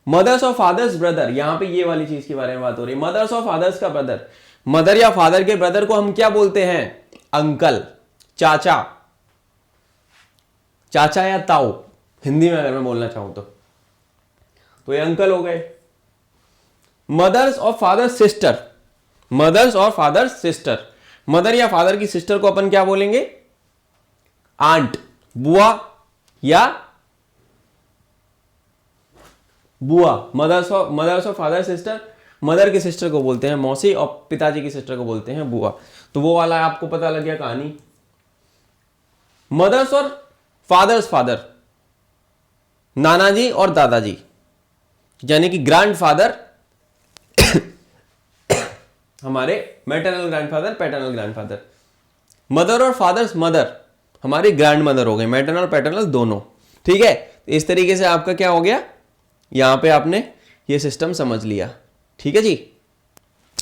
Speaker 1: मदर्स और फादर्स ब्रदर, यहां पे ये वाली चीज के बारे में बात हो रही है। मदर्स और फादर्स का ब्रदर, मदर या फादर के ब्रदर को हम क्या बोलते हैं? अंकल, चाचा, चाचा या ताऊ, हिंदी में अगर मैं बोलना चाहूं तो ये अंकल हो गए। मदर्स और फादर सिस्टर, मदर्स और फादर सिस्टर, मदर या फादर की सिस्टर को अपन क्या बोलेंगे? आंट, बुआ या बुआ। मदर्स और फादर सिस्टर, मदर की सिस्टर को बोलते हैं मौसी और पिताजी की सिस्टर को बोलते हैं बुआ। तो वो वाला आपको पता लग गया कहानी। मदर्स और फादर्स फादर, नाना जी और दादाजी, यानी कि ग्रैंडफादर हमारे maternal grandfather, paternal grandfather. Mother और फादर्स मदर हमारी ग्रैंड मदर हो गई, मैटरनल पैटर्नल दोनों। ठीक है, इस तरीके से आपका क्या हो गया, यहां पे आपने ये सिस्टम समझ लिया। ठीक है जी।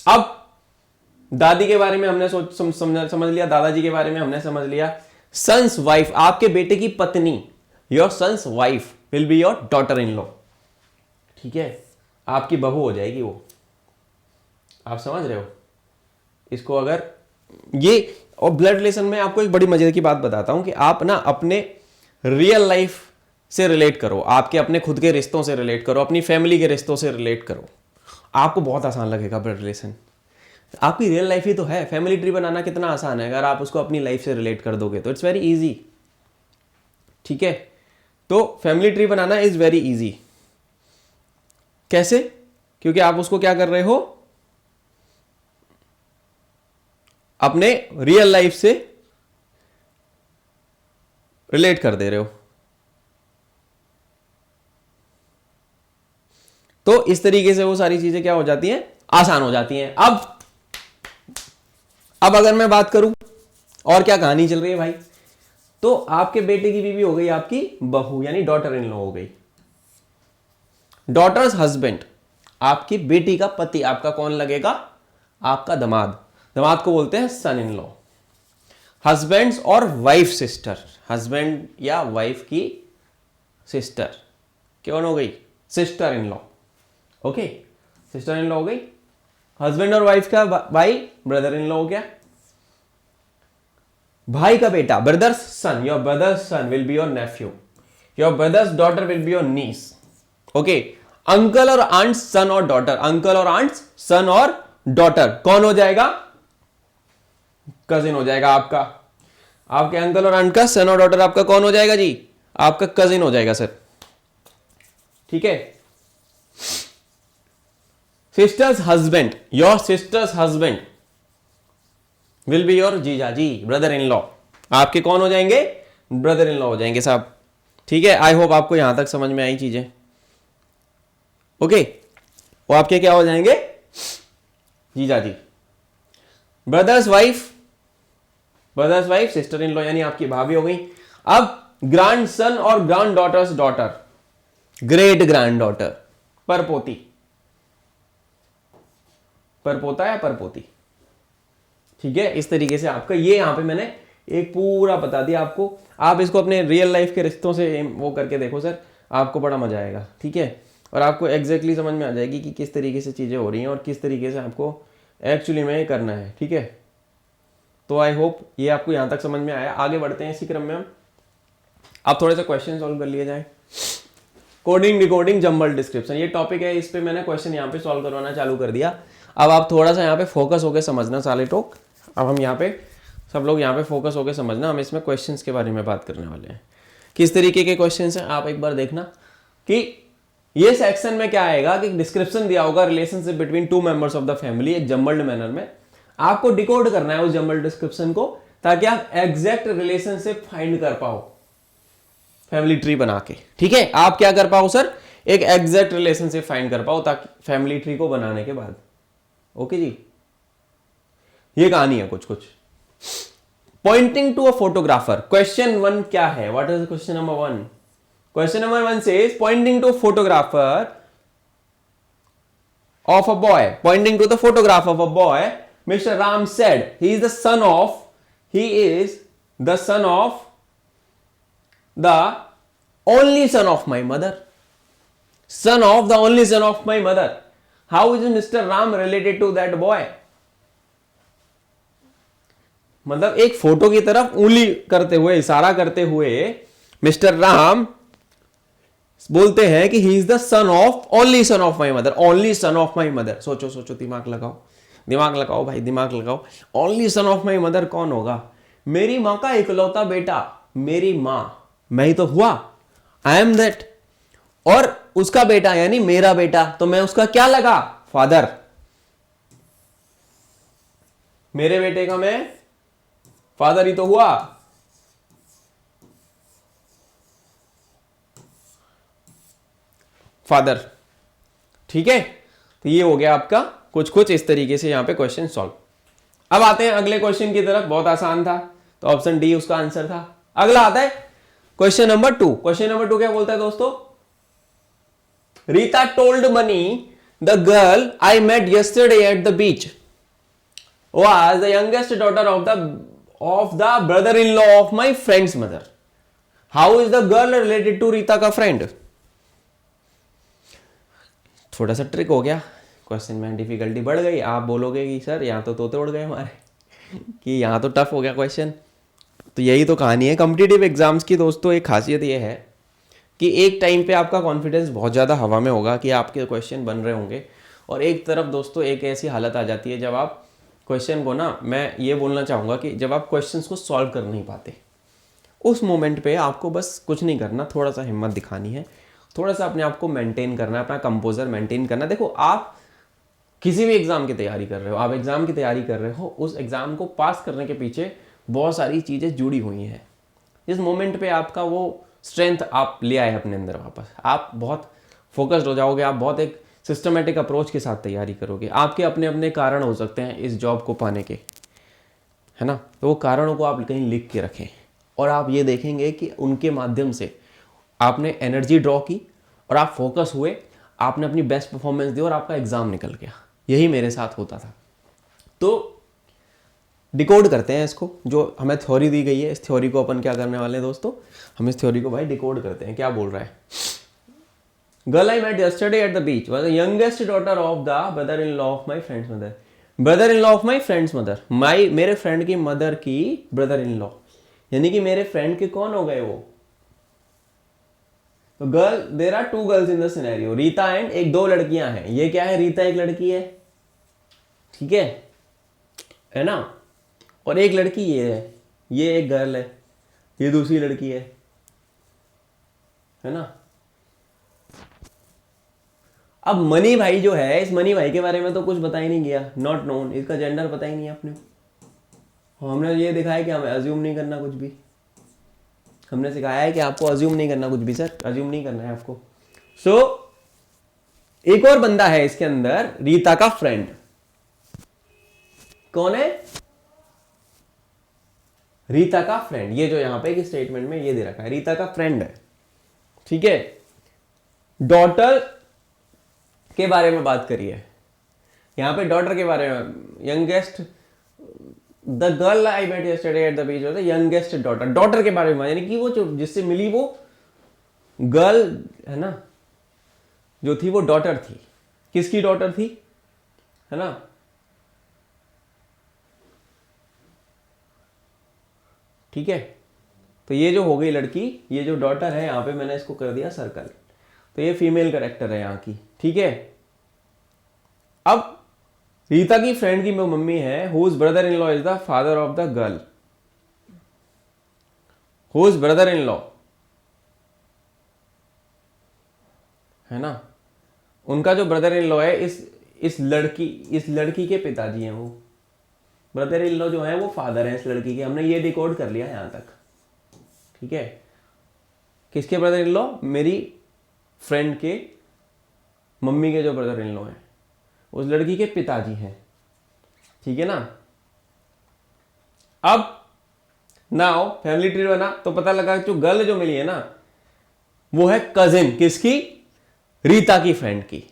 Speaker 1: अब दादी के बारे में हमने समझ लिया, दादाजी के बारे में हमने समझ लिया। सन्स वाइफ, आपके बेटे की पत्नी, your son's wife will be your daughter in law. ठीक है, आपकी बहू हो जाएगी वो, आप समझ रहे हो इसको? अगर ये, और ब्लड रिलेशन में आपको एक बड़ी मजे की बात बताता हूं कि आप ना अपने रियल लाइफ से रिलेट करो, आपके अपने खुद के रिश्तों से रिलेट करो, अपनी फैमिली के रिश्तों से रिलेट करो, आपको बहुत आसान लगेगा ब्लड रिलेशन। आपकी रियल लाइफ ही तो है। फैमिली ट्री बनाना कितना आसान है अगर आप उसको अपनी लाइफ से रिलेट कर दोगे तो इट्स वेरी इजी। ठीक है, तो family tree banana is very easy. कैसे? क्योंकि आप उसको क्या कर रहे हो, अपने रियल लाइफ से रिलेट कर दे रहे हो। तो इस तरीके से वो सारी चीजें क्या हो जाती हैं, आसान हो जाती हैं। अब अगर मैं बात करूं और क्या कहानी चल रही है भाई, तो आपके बेटे की बीवी हो गई आपकी बहू, यानी डॉटर इन लॉ हो गई। डॉटर्स हस्बैंड, आपकी बेटी का पति आपका कौन लगेगा? आपका दामाद, दामाद को बोलते हैं सन इन लॉ। हस्बैंड्स और वाइफ सिस्टर, हस्बैंड या वाइफ की सिस्टर कौन हो गई? Sister in law. Okay, sister in law हो गई। हस्बैंड और वाइफ का भाई ब्रदर इन लॉ हो गया। भाई का बेटा, brother's son, your brother's son will be your nephew, your brother's daughter will be your niece. Okay, uncle और आंट सन और डॉटर, अंकल और आंट सन और डॉटर कौन हो जाएगा? कजिन हो जाएगा आपका। आपके अंकल और आंट का सन और डॉटर आपका कौन हो जाएगा जी? आपका कजिन हो जाएगा सर। ठीक है, sisters husband, your sisters husband will be your जीजाजी, ब्रदर इन लॉ। आपके कौन हो जाएंगे? ब्रदर इन लॉ हो जाएंगे साहब। ठीक है, आई होप आपको यहां तक समझ में आई चीजें। ओके, वो आपके क्या हो जाएंगे? जीजाजी। Brothers wife, brothers wife sister in law, यानी आपकी भाभी हो गई। अब ग्रैंड सन और granddaughters daughter, great granddaughter, परपोती, परपोता या परपोती। ठीक है, इस तरीके से आपका ये यहां पे मैंने एक पूरा बता दिया आपको। आप इसको अपने रियल लाइफ के रिश्तों से वो करके देखो सर, आपको बड़ा मजा आएगा। ठीक है, और आपको एग्जैक्टली समझ में आ जाएगी कि किस तरीके से चीजें हो रही हैं और किस तरीके से आपको एक्चुअली में ये करना है। ठीक है, तो आई होप ये आपको यहां तक समझ में आया। आगे बढ़ते हैं इसी क्रम में हम। आप थोड़े से क्वेश्चन सॉल्व कर लिए जाए। कोडिंग डिकोडिंग जंबल डिस्क्रिप्शन, ये टॉपिक है, इस पे मैंने क्वेश्चन यहाँ पे सॉल्व करवाना चालू कर दिया। अब आप थोड़ा सा यहाँ पे फोकस होकर समझना साले टोक। अब हम यहाँ पे सब लोग यहाँ पे फोकस होकर समझना, हम इसमें क्वेश्चंस के बारे में बात करने वाले हैं। किस तरीके के क्वेश्चंस हैं आप एक बार देखना कि ये सेक्शन में क्या आएगा कि डिस्क्रिप्शन दिया होगा relationship between two members of the family एक जम्बल्ड मैनर में। आपको डिकोड करना है उस जम्बल्ड डिस्क्रिप्शन को ताकि आप एग्जैक्ट रिलेशनशिप फाइंड कर पाओ फैमिली ट्री बना के। ठीक है, आप क्या कर पाओ सर, एक एग्जैक्ट रिलेशनशिप फाइंड कर पाओ ताकि फैमिली ट्री को बनाने के बाद। ओके जी, ये कहानी है कुछ कुछ। Pointing to a photographer, question 1 क्या है, what is question number 1? Question number 1 says pointing to a photographer of a boy, pointing to the photograph of a boy, Mr. Ram said he is the son of the only son of my mother. Son of the only son of my mother. How is Mr. Ram related to that boy? मतलब एक photo की तरफ उंगली करते हुए, इशारा करते हुए मिस्टर राम बोलते हैं कि he is the son of only son of my mother. Only son of my mother, सोचो सोचो, दिमाग लगाओ, दिमाग लगाओ भाई, दिमाग लगाओ। Only son of my mother कौन होगा? मेरी माँ का इकलौता बेटा, मेरी माँ, मैं ही तो हुआ, आई एम दैट। और उसका बेटा यानी मेरा बेटा, तो मैं उसका क्या लगा? फादर। मेरे बेटे का मैं फादर ही तो हुआ। फादर। ठीक है, तो ये हो गया आपका कुछ कुछ इस तरीके से यहां पे क्वेश्चन सॉल्व। अब आते हैं अगले क्वेश्चन की तरफ, बहुत आसान था, तो ऑप्शन डी उसका आंसर था। अगला आता है क्वेश्चन नंबर 2। क्वेश्चन नंबर 2 क्या बोलता है दोस्तों? Rita told Mani the girl I met yesterday at the beach was the youngest daughter of the brother in law of my friend's mother. How is the girl related to Rita का friend? थोड़ा सा trick हो गया, question में difficulty बढ़ गई। आप बोलोगे कि सर यहाँ तो तोते उड़ गए हमारे कि यहाँ तो टफ हो गया क्वेश्चन। तो यही तो कहानी है कॉम्पिटिटिव एग्जाम्स की दोस्तों। एक खासियत ये है कि एक टाइम पे आपका कॉन्फिडेंस बहुत ज़्यादा हवा में होगा कि आपके क्वेश्चन बन रहे होंगे, और एक तरफ दोस्तों एक ऐसी हालत आ जाती है जब आप क्वेश्चन को ना, मैं ये बोलना चाहूँगा कि जब आप क्वेश्चन को सॉल्व कर नहीं पाते, उस मोमेंट पे आपको बस कुछ नहीं करना, थोड़ा सा हिम्मत दिखानी है, थोड़ा सा अपने आप को मेंटेन करना है, अपना कंपोजर मेंटेन करना। देखो, आप किसी भी एग्जाम की तैयारी कर रहे हो, आप एग्जाम की तैयारी कर रहे हो, उस एग्जाम को पास करने के पीछे बहुत सारी चीज़ें जुड़ी हुई हैं। इस मोमेंट पे आपका वो स्ट्रेंथ आप ले आए अपने अंदर वापस, आप बहुत फोकस्ड हो जाओगे, आप बहुत एक सिस्टमेटिक अप्रोच के साथ तैयारी करोगे। आपके अपने अपने कारण हो सकते हैं इस जॉब को पाने के, है ना, तो वो कारणों को आप कहीं लिख के रखें, और आप ये देखेंगे कि उनके माध्यम से आपने एनर्जी ड्रॉ की और आप फोकस हुए, आपने अपनी बेस्ट परफॉर्मेंस दी और आपका एग्जाम निकल गया। यही मेरे साथ होता था। तो डिकोड करते हैं इसको, जो हमें थ्योरी दी गई है, इस थ्योरी को अपन क्या करने वाले हैं दोस्तों, हम इस थ्योरी को भाई डिकोड करते हैं। क्या बोल रहा है? Girl I met yesterday at the beach was the youngest daughter of the brother in law of my friend's mother. Brother in law of my friend's mother, मेरे फ्रेंड की मदर की ब्रदर इन लॉ, यानी कि मेरे friend के कौन हो गए वो? तो girl, there are 2 girls in the scenario, Rita and एक 2 लड़कियां हैं। ये क्या है? रीता एक लड़की है, ठीक है ना, और एक लड़की ये है, ये एक गर्ल है, ये दूसरी लड़की है ना। अब मनी भाई जो है, इस मनी भाई के बारे में तो कुछ बता ही नहीं गया, नॉट नोन, इसका जेंडर पता ही नहीं है अपने को। हमने ये दिखाया कि हमें अज्यूम नहीं करना कुछ भी, हमने सिखाया है कि आपको अज्यूम नहीं करना कुछ भी, सर अज्यूम नहीं करना है आपको। सो एक और बंदा है इसके अंदर, रीता का फ्रेंड। कौन है? रीता का फ्रेंड। ये जो यहां पे एक स्टेटमेंट में ये दे रखा है, रीता का फ्रेंड है, ठीक है। डॉटर के बारे में बात करिए, यहां पे डॉटर के बारे में, youngest the girl I met yesterday at the beach was the youngest daughter, daughter के बारे में, यानी कि वो जो जिससे मिली वो गर्ल है ना, जो थी वो डॉटर थी। किसकी डॉटर थी? है ना, ठीक है। तो ये जो हो गई लड़की, ये जो डॉटर है, यहां पे मैंने इसको कर दिया सर्कल, तो ये फीमेल कैरेक्टर है यहां की, ठीक है। अब रीता की फ्रेंड की मम्मी है, whose brother in law is the father of the girl, who is brother in law, है ना, उनका जो ब्रदर इन लॉ है इस लड़की के पिताजी हैं वो। ब्रदर इन लॉ जो है वो फादर है इस लड़की के। हमने ये डिकोड कर लिया यहां तक, ठीक है। किसके ब्रदर इन लॉ? मेरी फ्रेंड के मम्मी के जो ब्रदर इन लॉ है उस लड़की के पिताजी हैं, ठीक है ना। अब नाउ फैमिली ट्री बना तो पता लगा जो गर्ल जो मिली है ना वो है कजिन, किसकी? रीता की फ्रेंड की।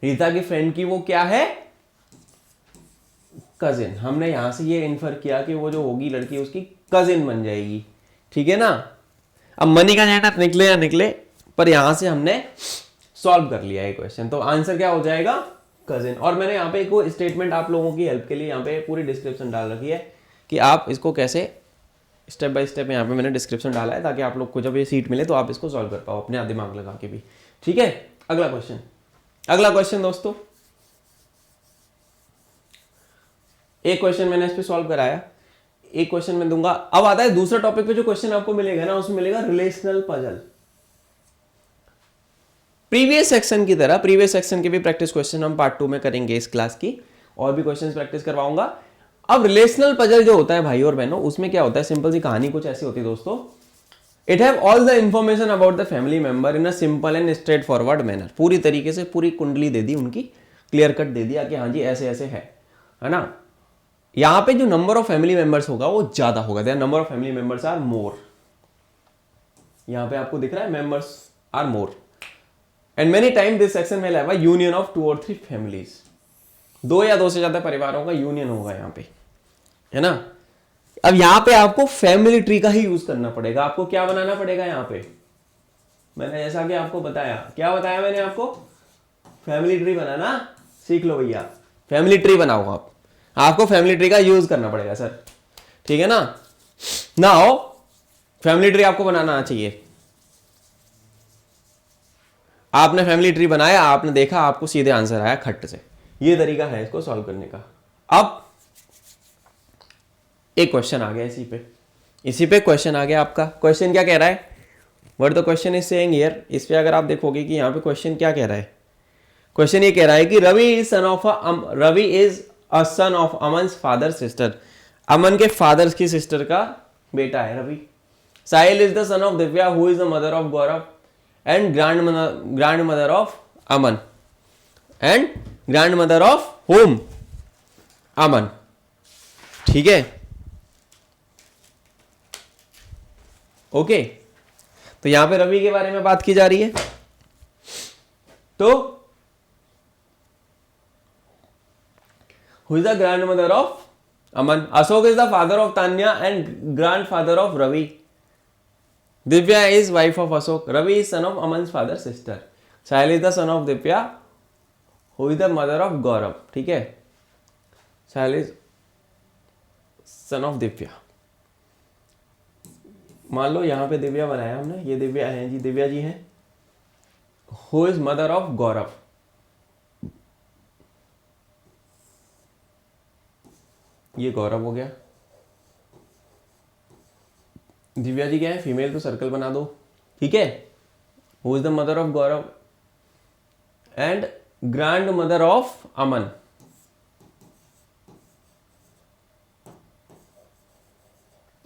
Speaker 1: रीता की फ्रेंड की वो क्या है? कजिन। हमने यहां से ये इन्फर किया कि वो जो होगी लड़की उसकी कजिन बन जाएगी, ठीक है ना। अब मनी का जेंडर निकले या निकले, पर यहां से हमने सॉल्व कर लिया है क्वेश्चन। तो आंसर क्या हो जाएगा? कजिन। और मैंने यहाँ पे एक स्टेटमेंट आप लोगों की हेल्प के लिए यहाँ पे पूरी डिस्क्रिप्शन डाल रखी है कि आप इसको कैसे स्टेप बाय स्टेप यहाँ पे मैंने डिस्क्रिप्शन डाला है, ताकि आप लोग को जब ये सीट मिले तो आप इसको सॉल्व कर पाओ अपने दिमाग लगा के भी, ठीक है। अगला क्वेश्चन दोस्तों, एक क्वेश्चन मैंने इस पे सॉल्व कराया, एक क्वेश्चन मैं दूंगा। अब आता है दूसरा टॉपिक पे, जो क्वेश्चन आपको मिलेगा ना उसमें मिलेगा रिलेशनल पजल। प्रीवियस सेक्शन की तरह प्रीवियस सेक्शन के भी प्रैक्टिस क्वेश्चन हम पार्ट 2 में करेंगे इस क्लास की, और भी क्वेश्चंस प्रैक्टिस करवाऊंगा। अब रिलेशनल पजल जो होता है भाई और बहनों, उसमें क्या होता है, सिंपल सी कहानी कुछ ऐसी होती है दोस्तों। It have all the information about the family member in a simple and straight forward manner. पूरी तरीके से पूरी कुंडली दे दी उनकी, क्लियर कट दे दिया कि हाँ जी ऐसे ऐसे है ना। यहां पे जो नंबर ऑफ फैमिली मेंबर्स होगा वो ज्यादा होगा, their number of family members are more. यहां पे आपको दिख रहा है members are more, and many time this section में हैव अ यूनियन ऑफ 2 और 3 फैमिलीज। 2 या 2 से ज्यादा परिवारों का यूनियन होगा यहाँ पे, है ना। अब यहां पे आपको फैमिली ट्री का ही यूज करना पड़ेगा। आपको क्या बनाना पड़ेगा यहाँ पे? मैंने जैसा कि आपको बताया, क्या बताया मैंने आपको? फैमिली ट्री बनाना सीख लो भैया। फैमिली ट्री बनाओ आपको फैमिली ट्री का यूज करना पड़ेगा सर, ठीक है ना हो फैमिली ट्री आपको बनाना आना चाहिए। आपने फैमिली ट्री बनाया, आपने देखा, आपको सीधे आंसर आया खट से। ये तरीका है इसको सॉल्व करने का। अब एक क्वेश्चन आ गया इसी पे क्वेश्चन आ गया आपका। क्वेश्चन क्या कह रहा है? What the question is saying here. इस पे अगर आप देखोगे कि यहाँ पे क्वेश्चन क्या कह रहा है, क्वेश्चन ये कह रहा है कि Ravi is a son of Aman's father sister. Aman के फादर की सिस्टर का बेटा है Ravi. Sahil is the son of Divya who is the mother of Gaurav and grandmother of Aman and grandmother of home Aman, ठीक है। ओके, तो यहां पे रवि के बारे में बात की जा रही है। तो who is the grandmother of Aman? Ashok is the father of Tanya and grand father of Ravi. Divya is wife of Ashok. Ravi is son of Aman father sister. Sahil is the son of Divya who is the mother of Gaurav, ठीक है। Sahil is son of Divya. मान लो यहां पे दिव्या बनाया हमने, ये दिव्या है जी, दिव्या जी हैं। हु इज मदर ऑफ गौरव? ये गौरव हो गया। दिव्या जी क्या है? फीमेल, तो सर्कल बना दो, ठीक है। Who is the mother of Gaurav and grandmother of Aman.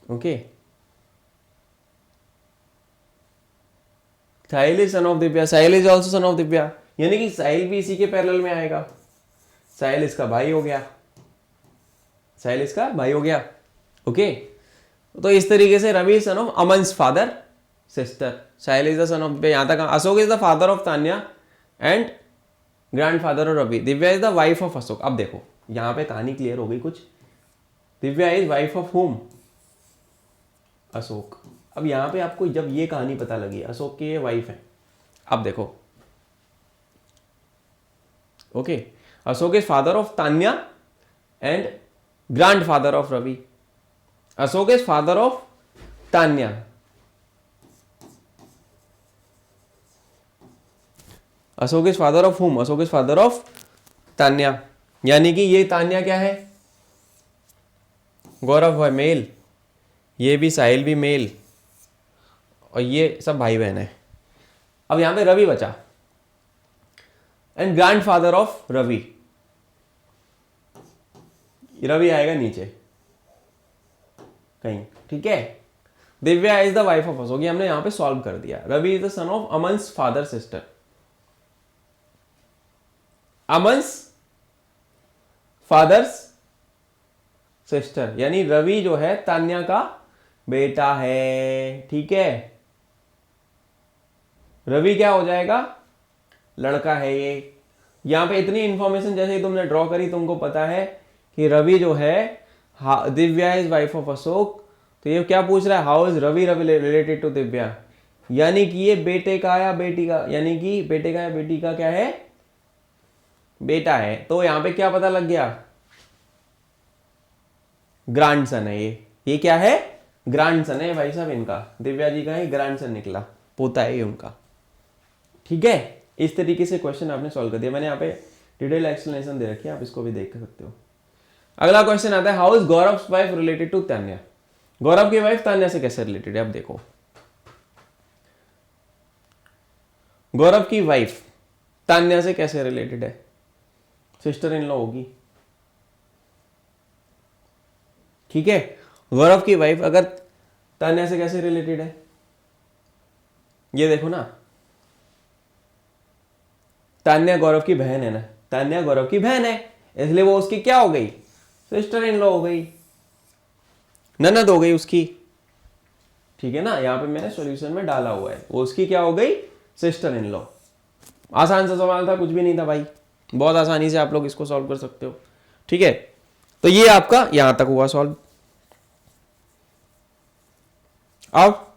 Speaker 1: Okay, Sahil is son of Divya. Sahil is also sun of Divya, यानी कि साहिल भी इसी के पैरेलल में आएगा। साहिल इसका भाई हो गया, साहिल इसका भाई हो गया। ओके, तो इस तरीके से Ravi son of Aman's father sister. Sahil is the son of, यहां तक। Ashok is the father of Tanya and grand father of Ravi. Divya is the wife of Ashok. अब देखो यहां पे कहानी क्लियर हो गई कुछ। Divya is wife of home? Ashok. अब यहां पे आपको जब ये कहानी पता लगी अशोक की ये वाइफ है, अब देखो, okay, Ashok is father of Tanya and grand father of Ravi. Ashok is father of Tanya, Ashok is father of whom? Ashok is father of Tanya, यानी कि ये तान्या क्या है? गौरव है मेल, ये भी साहिल भी मेल, और ये सब भाई बहन है। अब यहां पे रवि बचा, and grandfather of Ravi, Ravi आएगा नीचे कहीं, ठीक है। Divya is the wife of Ashok, हमने यहां पे सॉल्व कर दिया। Ravi is the son of Aman's father sister, Aman's father's sister, यानी रवि जो है तान्या का बेटा है, ठीक है। रवि क्या हो जाएगा, लड़का है ये। यहां पे इतनी इंफॉर्मेशन जैसे ही तुमने ड्रॉ करी, तुमको पता है कि रवि जो है, Divya is wife of Ashok, तो ये क्या पूछ रहा है, how is Ravi related to Divya, यानी कि ये बेटे का या बेटी का, यानी कि बेटे का या बेटी का क्या है, बेटा है। तो यहां पे क्या पता लग गया, ग्रैंडसन है ये क्या है, ग्रैंडसन है भाई साहब इनका, दिव्या जी का ही ग्रैंडसन निकला, पोता है ये उनका, ठीक है। इस तरीके से क्वेश्चन आपने सॉल्व कर दिया। मैंने यहाँ पे डिटेल एक्सप्लेनेशन दे रखी है, आप इसको भी देख सकते हो। अगला क्वेश्चन आता है, how is Gaurav wife related to Tanya, Gaurav की वाइफ तान्या से कैसे रिलेटेड है। अब देखो, गौरव की वाइफ तान्या से कैसे रिलेटेड है, सिस्टर इन लॉ होगी, ठीक है। गौरव की वाइफ अगर तान्या से कैसे रिलेटेड है, ये देखो ना, तान्या गौरव की बहन है ना, तान्या गौरव की बहन है, इसलिए वो उसकी क्या हो गई, सिस्टर इन लॉ हो गई, ननद हो गई उसकी, ठीक है ना। यहां पे मैंने सॉल्यूशन में डाला हुआ है, वो उसकी क्या हो गई, सिस्टर इन लॉ। आसान सा सवाल था, कुछ भी नहीं था भाई, बहुत आसानी से आप लोग इसको सॉल्व कर सकते हो, ठीक है। तो ये आपका यहां तक हुआ सॉल्व। अब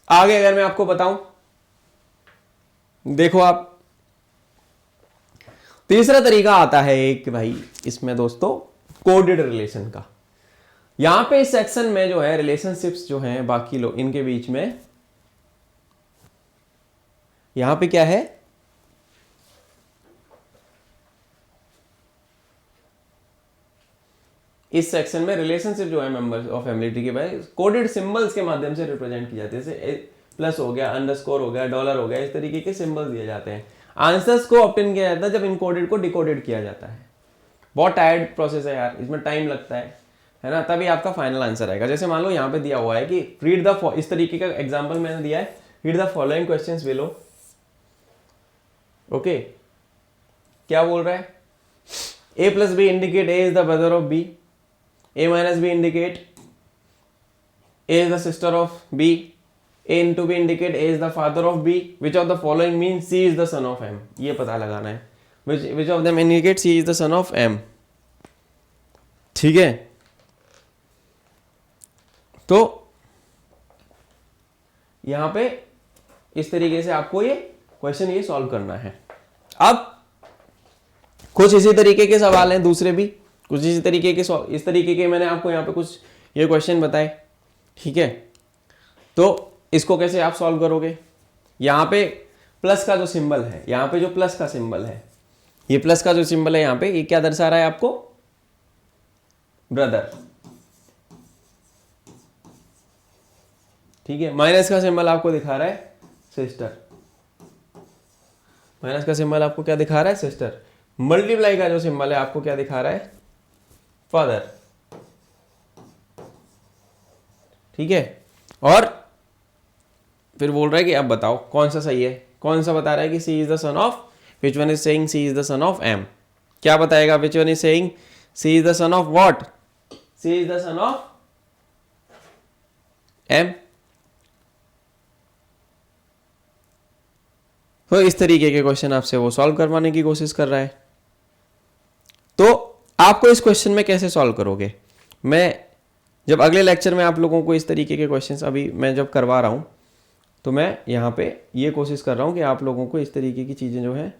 Speaker 1: आगे अगर मैं आपको बताऊं, देखो आप, तीसरा तरीका आता है एक भाई इसमें दोस्तों, कोडेड रिलेशन का। यहां पे इस सेक्शन में जो है रिलेशनशिप्स जो हैं बाकी लोग इनके बीच में, यहां पे क्या है, इस सेक्शन में रिलेशनशिप जो है मेंबर्स ऑफ फैमिली ट्री के भाई कोडेड सिंबल्स के माध्यम से रिप्रेजेंट की जाती है, जैसे प्लस हो गया, अंडरस्कोर हो गया, डॉलर हो गया, इस तरीके के सिंबल्स दिए जाते हैं। आंसर्स को ऑब्टेन किया जाता है जब इनकोडेड को डिकोडेड किया जाता है। बहुत टायर्ड प्रोसेस है यार, इसमें टाइम लगता है ना, तभी आपका फाइनल आंसर आएगा। जैसे मान लो यहाँ पे दिया हुआ है कि रीड द, इस तरीके का एग्जांपल मैंने दिया है, read the following questions below, okay. क्या बोल रहा है, a plus b indicate a is the brother of b, a minus b indicate a is the sister of b, a into b indicate a is the father of b, which of the following means c is the son of m, ये पता लगाना है, which of them indicate c is the son of m, ठीक है। तो यहां पे इस तरीके से आपको ये क्वेश्चन ये सॉल्व करना है। अब कुछ इसी तरीके के सवाल हैं दूसरे भी, कुछ इसी तरीके के, इस तरीके के मैंने आपको यहाँ पे कुछ ये क्वेश्चन बताए, ठीक है। तो इसको कैसे आप सॉल्व करोगे, यहां पे प्लस का जो सिंबल है, यहां पे जो प्लस का सिंबल है, ये प्लस का जो सिंबल है यहां पे, ये क्या दर्शा रहा है आपको, ब्रदर, ठीक है। माइनस का सिंबल आपको दिखा रहा है सिस्टर, माइनस का सिंबल आपको क्या दिखा रहा है, सिस्टर। मल्टीप्लाई का जो सिंबल है आपको क्या दिखा रहा है, फादर, ठीक है। और फिर बोल रहा है कि अब बताओ कौन सा सही है, कौन सा बता रहा है कि C is the son of, which one is saying C is the son of M, क्या बताएगा, which one is saying C is the son of what, C is the son of M. तो इस तरीके के question आपसे वो solve करवाने की कोशिश कर रहा है। तो आपको इस क्वेश्चन में कैसे सॉल्व करोगे, मैं जब अगले लेक्चर में आप लोगों को इस तरीके के क्वेश्चंस अभी मैं जब करवा रहा हूं, तो मैं यहाँ पे ये कोशिश कर रहा हूँ कि आप लोगों को इस तरीके की चीज़ें जो है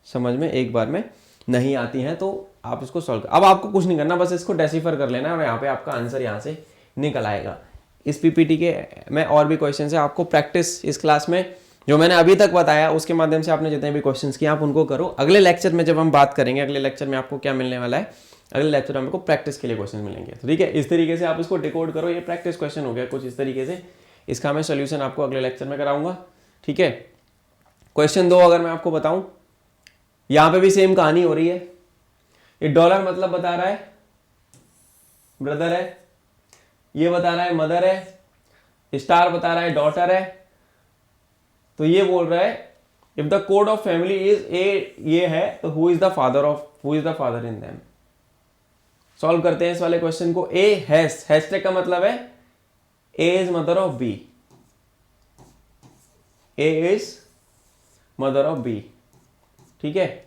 Speaker 1: समझ में एक बार में नहीं आती हैं, तो आप इसको सॉल्व अब आपको कुछ नहीं करना, बस इसको डेसिफर कर लेना है और यहाँ पे आपका आंसर यहाँ से निकल आएगा। इस पीपीटी के में और भी क्वेश्चन है, आपको प्रैक्टिस इस क्लास में जो मैंने अभी तक बताया उसके माध्यम से आपने जितने भी क्वेश्चन किए आप उनको करो। अगले लेक्चर में जब हम बात करेंगे, अगले लेक्चर में आपको क्या मिलने वाला है, अगले लेक्चर में हमको प्रैक्टिस के लिए क्वेश्चन मिलेंगे। तो ठीक है, इस तरीके से आप इसको डिकोड करो, ये प्रैक्टिस क्वेश्चन हो गया कुछ इस तरीके से। इसका मैं सोल्यूशन आपको अगले लेक्चर में कराऊंगा। ठीक है, क्वेश्चन 2 अगर मैं आपको बताऊं, यहां पे भी सेम कहानी हो रही है। ये डॉलर मतलब बता रहा है ब्रदर है, ये बता रहा है मदर है, स्टार बता रहा है डॉटर है। तो ये बोल रहा है if the code of family is a, ये है तो who is the father in them. Solve करते हैं इस वाले क्वेश्चन को। ए हैशटैग का मतलब है A is mother of B, A is mother of B. ठीक है,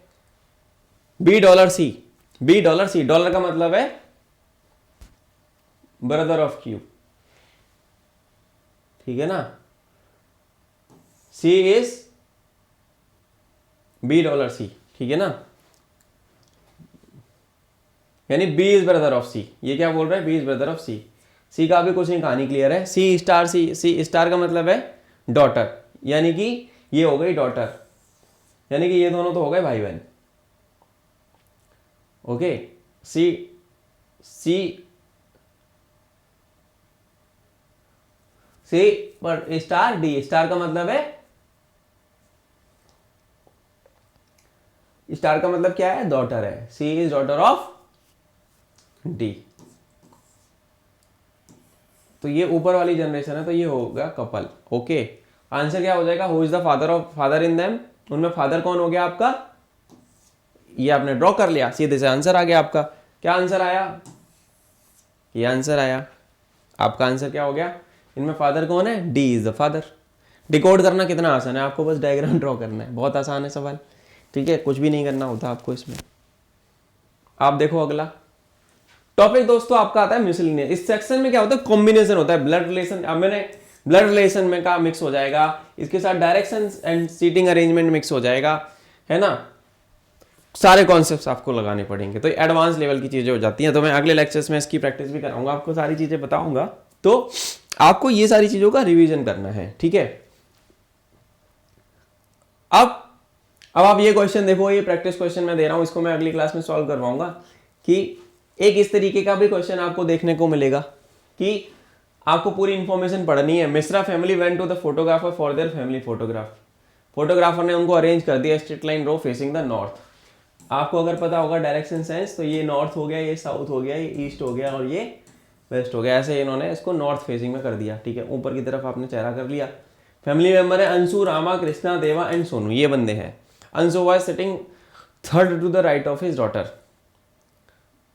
Speaker 1: $B सी, डॉलर का मतलब है ब्रदर ऑफ क्यू। ठीक है ना, सी इज $B, ठीक है ना, यानी B इज ब्रदर ऑफ सी। ये क्या बोल रहा है, B इज ब्रदर ऑफ सी। सी का भी कुछ नहीं, कहानी क्लियर है। सी स्टार का मतलब है डॉटर, यानी कि ये हो गई डॉटर, यानी कि ये दोनों तो हो गए भाई बहन। ओके, सी पर स्टार डी, स्टार का मतलब है, स्टार का मतलब क्या है, डॉटर है। सी इज डॉटर ऑफ डी। तो ये ऊपर वाली जनरेशन है, तो ये होगा कपल। ओके, आंसर क्या हो जाएगा, who is the father in them. उनमें फादर कौन हो गया आपका, ये आपने ड्रॉ कर लिया, सीधे से आंसर आ गया आपका। क्या आंसर आया, ये आंसर आया आपका। आंसर क्या हो गया, इनमें फादर कौन है, D is the father. Decode करना कितना आसान है, आपको बस डायग्राम ड्रॉ करना है, बहुत आसान है सवाल। ठीक है, कुछ भी नहीं करना होता आपको इसमें। आप देखो अगला टॉपिक दोस्तों आपका आता है मिसलिनियस। इस सेक्शन में क्या होता है, कॉम्बिनेशन होता है, ब्लड रिलेशन। अब मैंने ब्लड रिलेशन में का मिक्स हो जाएगा, इसके साथ direction and seating arrangement mix हो जाएगा, है ना। सारे कॉन्सेप्ट्स आपको लगाने पड़ेंगे, तो एडवांस लेवल की चीजें हो जाती हैं। तो मैं अगले लेक्चर्स में इसकी प्रैक्टिस भी कराऊंगा, आपको सारी चीजें बताऊंगा। तो आपको ये सारी चीजों का रिवीजन करना है। ठीक है, अब आप ये क्वेश्चन देखो, ये प्रैक्टिस क्वेश्चन मैं दे रहा हूं, इसको मैं अगली क्लास में सॉल्व करवाऊंगा। कि एक इस तरीके का भी क्वेश्चन आपको देखने को मिलेगा कि आपको पूरी इंफॉर्मेशन पढ़नी है। Mishra family went to the photographer for their family photograph. Photographer ने उनको अरेंज कर दिया straight line row facing the north. आपको अगर पता होगा डायरेक्शन सेंस, तो ये नॉर्थ हो गया, ये साउथ हो गया, ये ईस्ट हो गया और ये वेस्ट हो गया। ऐसे इन्होंने इसको नॉर्थ फेसिंग में कर दिया। ठीक है, ऊपर की तरफ आपने चेहरा कर लिया। फैमिली मेंबर है अंशु, रामा, कृष्णा, देवा एंड सोनू, ये बंदे हैं। Anshu was sitting third to the right of his daughter.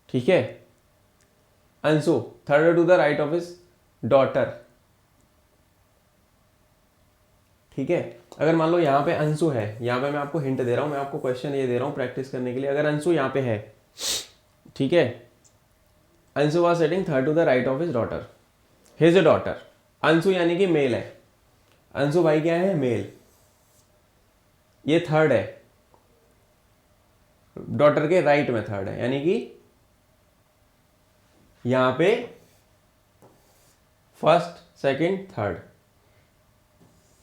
Speaker 1: ठीक है, Anshu third to the right of his daughter. ठीक है, अगर मान लो यहाँ पे अंशु है, यहाँ पे मैं आपको हिंट दे रहा हूँ, मैं आपको क्वेश्चन ये दे रहा हूँ प्रैक्टिस करने के लिए। अगर अंशु यहाँ पे है, ठीक है, Anshu was sitting third to the right of his daughter, his daughter. Anshu यानी कि मेल है, अंशु भाई क्या है, मेल। ये थर्ड है, डॉटर के राइट में थर्ड है, यानी कि यहां पे फर्स्ट सेकंड थर्ड।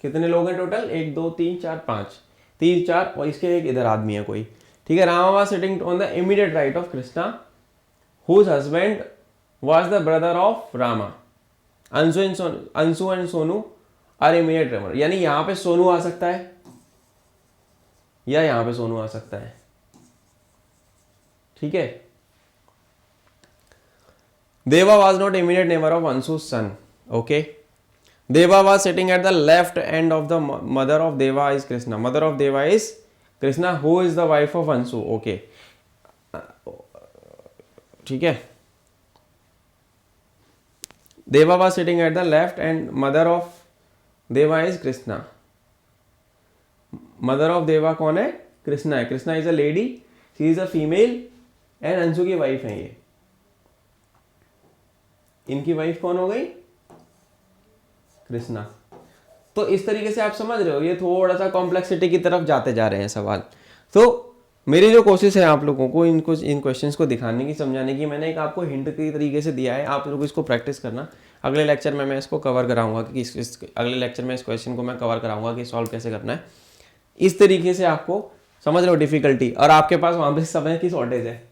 Speaker 1: कितने लोग हैं टोटल, 1 2 3 4 5, 3 4 और इसके एक इधर आदमी है कोई। ठीक है, Rama was sitting on the immediate right of Krishna whose husband was the brother of Rama. Anshu and Sonu are immediate रेमर, यानी यहां पे सोनू आ सकता है या यहां पे सोनू आ सकता है। ठीक है, देवा was not immediate neighbor of Anshu's son. Okay, Deva was sitting at the left end of the mother of Deva is Krishna. Mother of Deva is Krishna, who is the wife of Anshu. Okay, ठीक है, Deva was sitting at the left and mother of Deva is Krishna. Mother of Deva कौन है, कृष्णा है। Krishna is a lady, she is a female and Anshu की wife है ये। इनकी wife कौन हो गई, कृष्णा। तो इस तरीके से आप समझ रहे हो, ये थोड़ा सा कॉम्प्लेक्सिटी की तरफ जाते जा रहे हैं सवाल। तो मेरी जो कोशिश है आप लोगों को इन क्वेश्चंस को दिखाने की, समझाने की, मैंने एक आपको हिंट की तरीके से दिया है। आप लोग इसको प्रैक्टिस करना। अगले लेक्चर में मैं इसको कवर कराऊंगा कि अगले लेक्चर में इस क्वेश्चन को मैं कवर कराऊंगा कि सॉल्व कैसे करना है। इस तरीके से आपको समझ रहे हो डिफिकल्टी, और आपके पास वहां पे समय की शॉर्टेज है।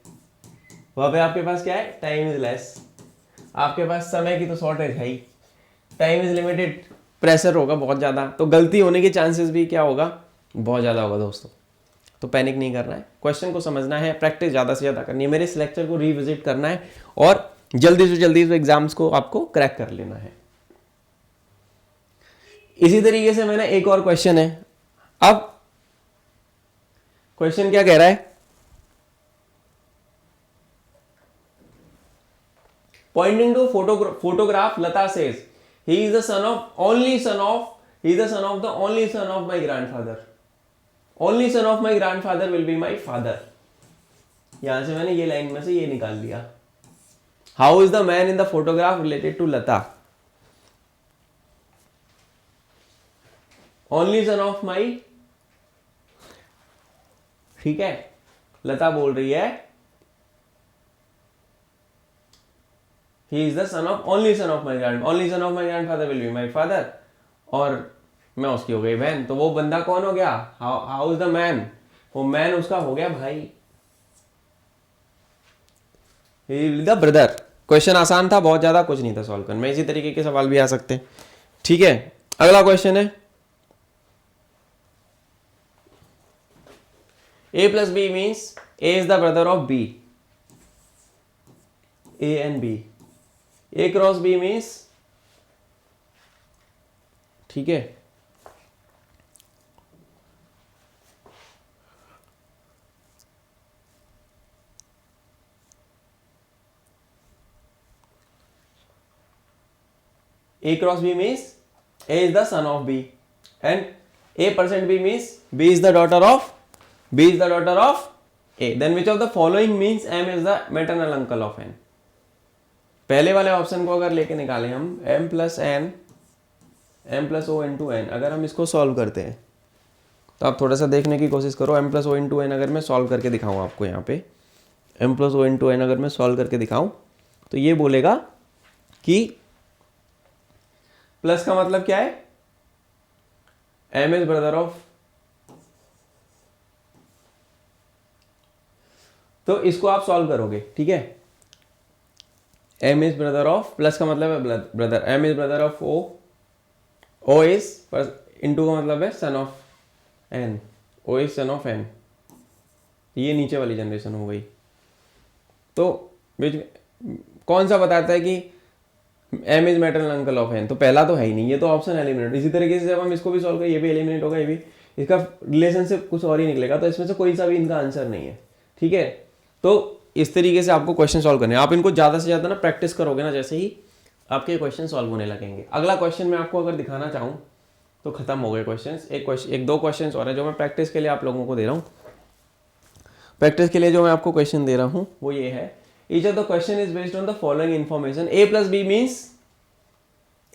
Speaker 1: वहां पे आपके पास क्या है, टाइम इज लेस, आपके पास समय की तो शॉर्टेज है ही, टाइम इज लिमिटेड, प्रेशर होगा बहुत ज़्यादा, तो गलती होने के चांसेस भी क्या होगा, बहुत ज़्यादा होगा दोस्तों। तो पैनिक नहीं करना है, क्वेश्चन को समझना है, प्रैक्टिस ज़्यादा से ज़्यादा करनी है, मेरे इस लेक्चर को रिविजिट करना है और जल्दी से जल्दी एग्जाम्स को आपको क्रैक कर लेना है। इसी तरीके से मैंने एक और क्वेश्चन है, अब क्वेश्चन क्या कह रहा है, pointing to photograph, Lata says he is the son of only son of he is the son of the only son of my grandfather, only son of my grandfather will be my father। यहां से मैंने ये line में से ये निकाल दिया, how is the man in the photograph related to Lata, only son of my, ठीक है, लता बोल रही है he is the son of only son of my grandfather will be my father, और मैं उसकी हो गई बहन, तो वो बंदा कौन हो गया, हाउ इज द मैन, वो मैन उसका हो गया भाई, he will be the brother। Question आसान था, बहुत ज्यादा कुछ नहीं था सॉल्व करने में, इसी तरीके के सवाल भी आ सकते हैं, ठीक है। अगला क्वेश्चन है, a plus b means a is the brother of b, a and b, a cross b means, ठीक है, a cross b means a is the son of b and a% b means b is the daughter of a, then which of the following means m is the maternal uncle of n। पहले वाले option को अगर लेके निकालें हम m plus o into n, अगर हम इसको सॉल्व करते हैं तो आप थोड़ा सा देखने की कोशिश करो, m plus o into n अगर मैं सॉल्व करके दिखाऊं आपको, यहाँ पे m plus o into n अगर मैं सॉल्व करके दिखाऊं तो ये बोलेगा कि प्लस का मतलब क्या है, m इज ब्रदर ऑफ, तो इसको आप सॉल्व करोगे, ठीक है, m is brother of, plus का मतलब है brother, m is brother of o is, into का मतलब है son of n, o is son of n, ये नीचे वाली जनरेशन हो गई। तो बीच में कौन सा बताता है कि m is maternal uncle of n, तो पहला तो है ही नहीं, ये तो ऑप्शन एलिमिनेट। इसी तरीके से जब हम इसको भी सॉल्व करें, ये भी एलिमिनेट होगा, ये भी, इसका रिलेशनशिप कुछ और ही निकलेगा, तो इसमें से कोई सा भी इनका आंसर नहीं है, ठीक है। तो इस तरीके से आपको क्वेश्चन सॉल्व करने हैं, आप इनको ज़्यादा से ज़्यादा ना प्रैक्टिस करोगे ना, जैसे ही आपके क्वेश्चन सॉल्व होने लगेंगे। अगला क्वेश्चन मैं आपको अगर दिखाना चाहूँ तो खत्म हो गए क्वेश्चन, एक दो क्वेश्चन और है जो मैं प्रैक्टिस के लिए आप लोगों को दे रहा हूँ। प्रैक्टिस के लिए जो मैं आपको क्वेश्चन दे रहा हूँ वो ये है, each of the question is based on the following information, a plus b means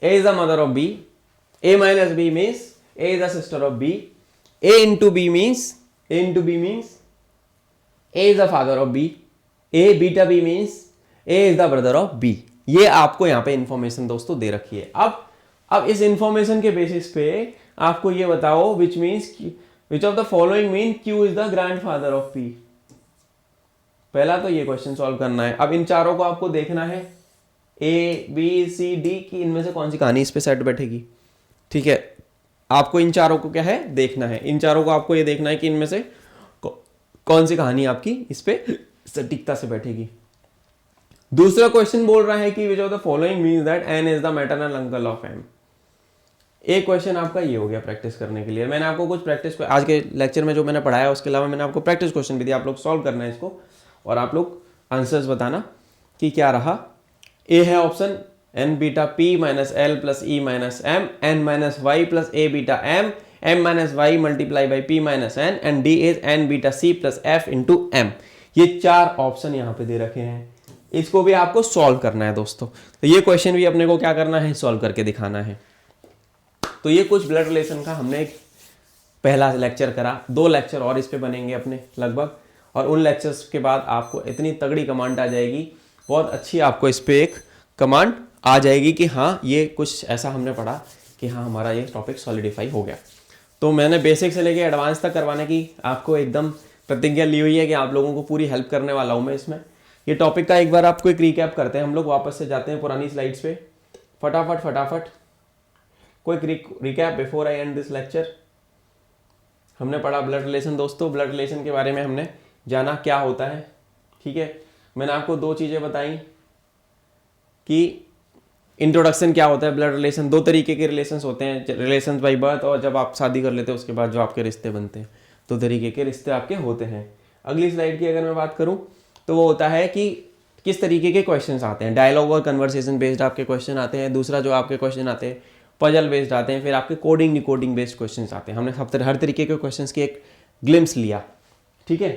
Speaker 1: a is the mother of b, a minus b means a is the sister of b, a into b means a is the father of b, a beta b means a is the brother of b। ये आपको यहाँ पे information दोस्तों दे रखी है। अब इस information के बेसिस पे आपको ये बताओ विच of the following mean q is the grandfather of p। पहला तो ये क्वेश्चन सॉल्व करना है। अब इन चारों को आपको देखना है ए बी सी डी की इनमें से कौन सी कहानी इस पे सेट बैठेगी, ठीक है। आपको इन चारों को क्या है देखना है, इन चारों को आपको ये देखना है कि इनमें से कौन सी कहानी आपकी इस पे सटीकता से बैठेगी। दूसरा क्वेश्चन बोल रहा है कि which of the following means that N is the maternal uncle of M. एक क्वेश्चन आपका ये हो गया प्रैक्टिस करने के लिए। मैंने आपको कुछ प्रैक्टिस आज के लेक्चर में जो मैंने पढ़ाया उसके अलावा मैंने आपको प्रैक्टिस क्वेश्चन भी दिया, आप लोग सॉल्व करना है इसको और आप लोग आंसर्स बताना कि क्या रहा। ए है option N beta P minus L plus E minus M, N minus Y plus A beta M, M minus Y multiply by P minus N, and D is N beta C plus F into M. ये चार option यहाँ पे दे रखे हैं, इसको भी आपको solve करना है दोस्तों। तो ये क्वेश्चन भी अपने को क्या करना है सॉल्व करके दिखाना है। तो ये कुछ ब्लड रिलेशन का हमने एक पहला लेक्चर करा, 2 लेक्चर और इस पे बनेंगे अपने लगभग, और उन लेक्चर्स के बाद आपको इतनी तगड़ी कमांड आ जाएगी, बहुत अच्छी आपको इस पे एक कमांड आ जाएगी कि हाँ ये कुछ ऐसा हमने पढ़ा कि हाँ हमारा ये टॉपिक सॉलिडिफाई हो गया। तो मैंने बेसिक से लेके एडवांस तक करवाने की आपको एकदम प्रतिज्ञा ली हुई है कि आप लोगों को पूरी हेल्प करने वाला हूँ मैं इसमें, ये टॉपिक का एक बार आपको एक रिकैप करते हैं हम लोग, वापस से जाते हैं पुरानी स्लाइड्स पे, फटाफट quick recap before I and this lecture. हमने पढ़ा ब्लड रिलेशन दोस्तों, ब्लड रिलेशन के बारे में हमने जाना क्या होता है, ठीक है। मैंने आपको 2 चीजें बताई कि इंट्रोडक्शन क्या होता है, ब्लड रिलेशन 2 तरीके के रिलेशंस होते हैं, रिलेशंस बाय बर्थ और जब आप शादी कर लेते हो उसके बाद जो आपके रिश्ते बनते हैं, 2 तरीके के रिश्ते आपके होते हैं। अगली स्लाइड की अगर मैं बात करूं तो वो होता है कि किस तरीके के क्वेश्चंस आते हैं, डायलॉग और कन्वर्सेशन बेस्ड आपके क्वेश्चन आते हैं। दूसरा जो आपके क्वेश्चन आते हैं पजल बेस्ड आते हैं, फिर आपके कोडिंग डिकोडिंग बेस्ड क्वेश्चंस आते हैं। हमने हर तरीके के क्वेश्चंस की एक ग्लिम्स लिया, ठीक है।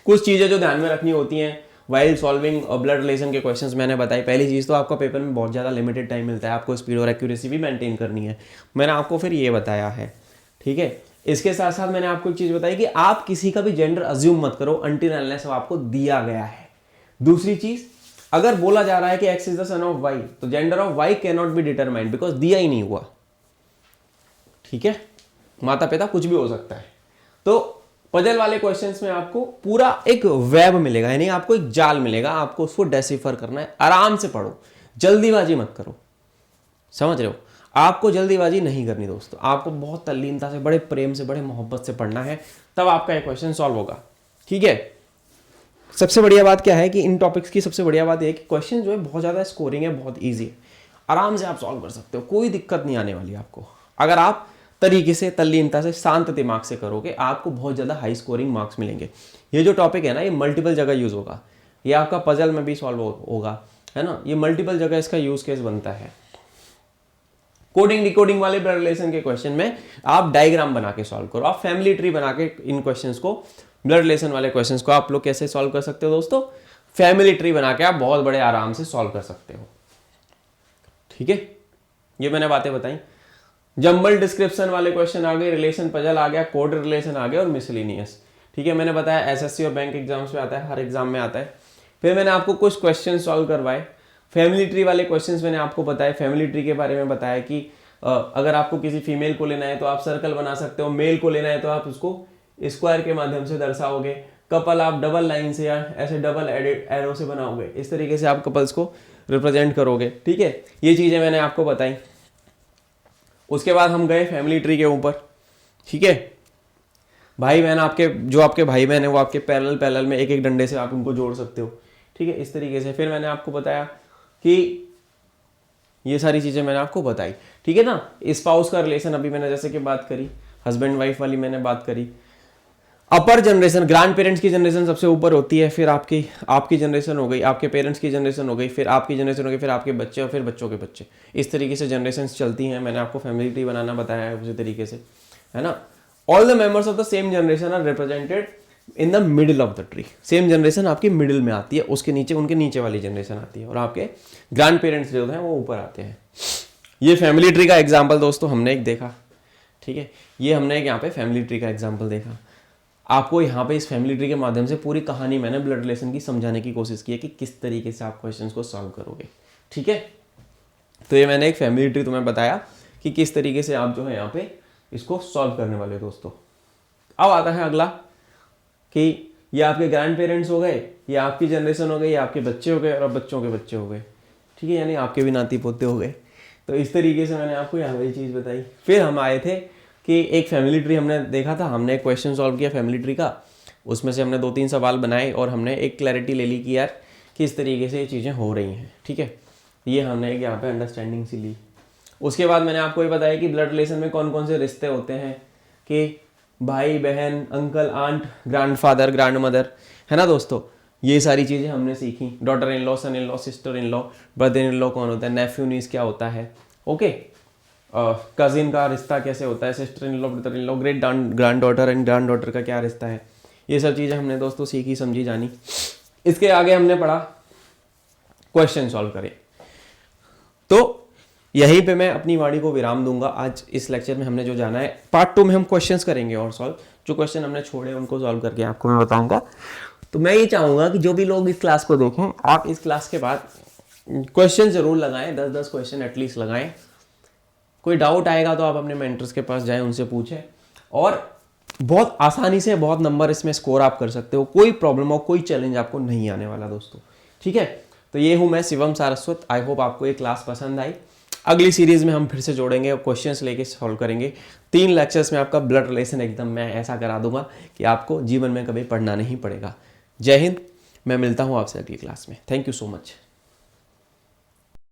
Speaker 1: कुछ चीज़ें जो ध्यान में रखनी होती हैं वाइल सॉल्विंग ब्लड रिलेशन के क्वेश्चंस मैंने बताई। पहली चीज़ तो आपका पेपर में बहुत ज़्यादा लिमिटेड टाइम मिलता है, आपको स्पीड और एक्यूरेसी भी मेंटेन करनी है, मैंने आपको फिर ये बताया है, ठीक है। इसके साथ साथ मैंने आपको एक चीज़ बताई कि आप किसी का भी जेंडर अज्यूम मत करो अनटिल अनलेस आपको दिया गया है। दूसरी चीज़, अगर बोला जा रहा है कि X is the son of Y, तो gender of Y can not be determined because दिया ही नहीं हुआ, ठीक है। माता पिता कुछ भी हो सकता है। तो पजल वाले क्वेश्चंस में आपको पूरा एक वेब मिलेगा, यानी आपको एक जाल मिलेगा, आपको उसको डेसिफर करना है। आराम से पढ़ो, जल्दीबाजी मत करो, समझ रहे हो। आपको जल्दीबाजी नहीं करनी दोस्तों, आपको बहुत तल्लीनता से, बड़े प्रेम से, बड़े मोहब्बत से पढ़ना है, तब आपका ये क्वेश्चन सॉल्व होगा, ठीक है। सबसे बढ़िया बात क्या है कि इन टॉपिक्स की सबसे बढ़िया बात यह है कि क्वेश्चन जो है बहुत ज़्यादा स्कोरिंग है, बहुत ईजी है, आराम से आप सॉल्व कर सकते हो, कोई दिक्कत नहीं आने वाली आपको। अगर आप तरीके से, तल्लीनता से, शांत दिमाग से करोगे, आपको बहुत ज़्यादा हाई स्कोरिंग मार्क्स मिलेंगे। ये जो टॉपिक है ना, ये मल्टीपल जगह यूज़ होगा, ये आपका पजल में भी सॉल्व होगा, है ना, ये मल्टीपल जगह इसका यूज केस बनता है। कोडिंग डिकोडिंग वाले ब्लड रिलेशन के क्वेश्चन में आप डायग्राम बना के सॉल्व करो, आप फैमिली ट्री बना के इन क्वेश्चंस को, ब्लड रिलेशन वाले क्वेश्चंस को आप लोग कैसे सॉल्व कर सकते हो दोस्तों, फैमिली ट्री बना के आप बहुत बड़े आराम से सॉल्व कर सकते हो, ठीक है। ये मैंने बातें बताई। जंबल डिस्क्रिप्शन वाले क्वेश्चन आ गए, रिलेशन पजल आ गया, कोड रिलेशन आ गया और मिसलिनियस, ठीक है। मैंने बताया एसएससी और बैंक एग्जाम्स में आता है, हर एग्जाम में आता है। फिर मैंने आपको कुछ क्वेश्चन सॉल्व करवाए। फैमिली ट्री वाले क्वेश्चंस मैंने आपको बताया, फैमिली ट्री के बारे में बताया कि अगर आपको किसी फीमेल को लेना है तो आप सर्कल बना सकते हो, मेल को लेना है तो आप उसको स्क्वायर के माध्यम से दर्शाओगे, कपल आप डबल लाइन से या ऐसे डबल एरो से बनाओगे, इस तरीके से आप कपल्स को रिप्रेजेंट करोगे, ठीक है। ये चीज़ें मैंने आपको बताई। उसके बाद हम गए फैमिली ट्री के ऊपर, ठीक है। भाई बहन आपके, जो आपके भाई बहन है वो आपके पैरेलल में एक एक डंडे से आप उनको जोड़ सकते हो, ठीक है, इस तरीके से। फिर मैंने आपको बताया कि ये सारी चीज़ें मैंने आपको बताई, ठीक है ना। स्पाउस का रिलेशन अभी मैंने जैसे कि बात करी, हस्बैंड वाइफ वाली मैंने बात करी। अपर जनरेशन, ग्रैंड पेरेंट्स की जनरेशन सबसे ऊपर होती है, फिर आपकी जनरेशन हो गई, आपके पेरेंट्स की जनरेशन हो गई, फिर आपकी जनरेशन हो गई, फिर आपके बच्चे और फिर बच्चों के बच्चे, इस तरीके से जनरेशन चलती हैं। मैंने आपको फैमिली ट्री बनाना बताया है उसी तरीके से, है ना। All the members of the same generation are represented in the middle of the tree. Same generation आपकी मिडिल में आती है, उसके नीचे उनके नीचे वाली जनरेशन आती है, और आपके ग्रैंड पेरेंट्स जो हैं वो ऊपर आते हैं। ये फैमिली ट्री का एग्जाम्पल दोस्तों हमने एक देखा, ठीक है। ये हमने एक यहाँ पे फैमिली ट्री का एग्जाम्पल देखा। आपको यहाँ पे इस फैमिली ट्री के माध्यम से पूरी कहानी मैंने ब्लड रिलेशन की समझाने की कोशिश की है कि किस तरीके से आप क्वेश्चंस को सॉल्व करोगे, ठीक है। तो ये मैंने एक फैमिली ट्री तुम्हें बताया कि किस तरीके से आप जो है यहाँ पे इसको सॉल्व करने वाले दोस्तों। अब आता है अगला कि ये आपके ग्रैंड पेरेंट्स हो गए, ये आपकी जनरेशन हो गई, ये आपके बच्चे हो गए और बच्चों के बच्चे हो गए, ठीक है, यानी आपके भी नाती पोते हो गए। तो इस तरीके से मैंने आपको यहाँ वाली चीज़ बताई। फिर हम आए थे कि एक फैमिली ट्री हमने देखा था, हमने एक क्वेश्चन सॉल्व किया फैमिली ट्री का, उसमें से हमने 2-3 सवाल बनाए और हमने एक क्लैरिटी ले ली कि यार किस तरीके से ये चीज़ें हो रही हैं, ठीक है। ये हमने एक यहाँ पे अंडरस्टैंडिंग सी ली। उसके बाद मैंने आपको ये बताया कि ब्लड रिलेशन में कौन कौन से रिश्ते होते हैं, कि भाई बहन, uncle aunt, grandfather, grand mother, है ना दोस्तों। ये सारी चीज़ें हमने सीखी। Daughter in law, son in law, sister in law, brother in law कौन होता है, नेफ्यू नीस क्या होता है, ओके। कजिन का रिश्ता कैसे होता है, sister in law, brother in law, great grand daughter and grand daughter का क्या रिश्ता है, ये सब चीज़ें हमने दोस्तों सीखी, समझी, जानी। इसके आगे हमने पढ़ा क्वेश्चन सॉल्व करें। तो यहीं पे मैं अपनी वाणी को विराम दूंगा। आज इस लेक्चर में हमने जो जाना है, पार्ट 2 में हम क्वेश्चंस करेंगे और सॉल्व, जो क्वेश्चन हमने छोड़े उनको सॉल्व करके आपको मैं बताऊंगा। तो मैं ये चाहूँगा कि जो भी लोग इस क्लास को देखें, आप इस क्लास के बाद क्वेश्चन जरूर लगाएं, 10-10 क्वेश्चन एटलीस्ट लगाएं। कोई डाउट आएगा तो आप अपने मेंटर्स के पास जाएं, उनसे पूछें, और बहुत आसानी से बहुत नंबर इसमें स्कोर आप कर सकते हो, कोई प्रॉब्लम और कोई चैलेंज आपको नहीं आने वाला दोस्तों। ठीक है, तो ये हूँ मैं शिवम सारस्वत। आई होप आपको ये क्लास पसंद आई। अगली सीरीज में हम फिर से जोड़ेंगे और क्वेश्चंस लेके सॉल्व करेंगे। 3 लेक्चर्स में आपका ब्लड रिलेशन एकदम मैं ऐसा करा दूंगा कि आपको जीवन में कभी पढ़ना नहीं पड़ेगा। जय हिंद। मैं मिलता हूँ आपसे अगली क्लास में। Thank you so much.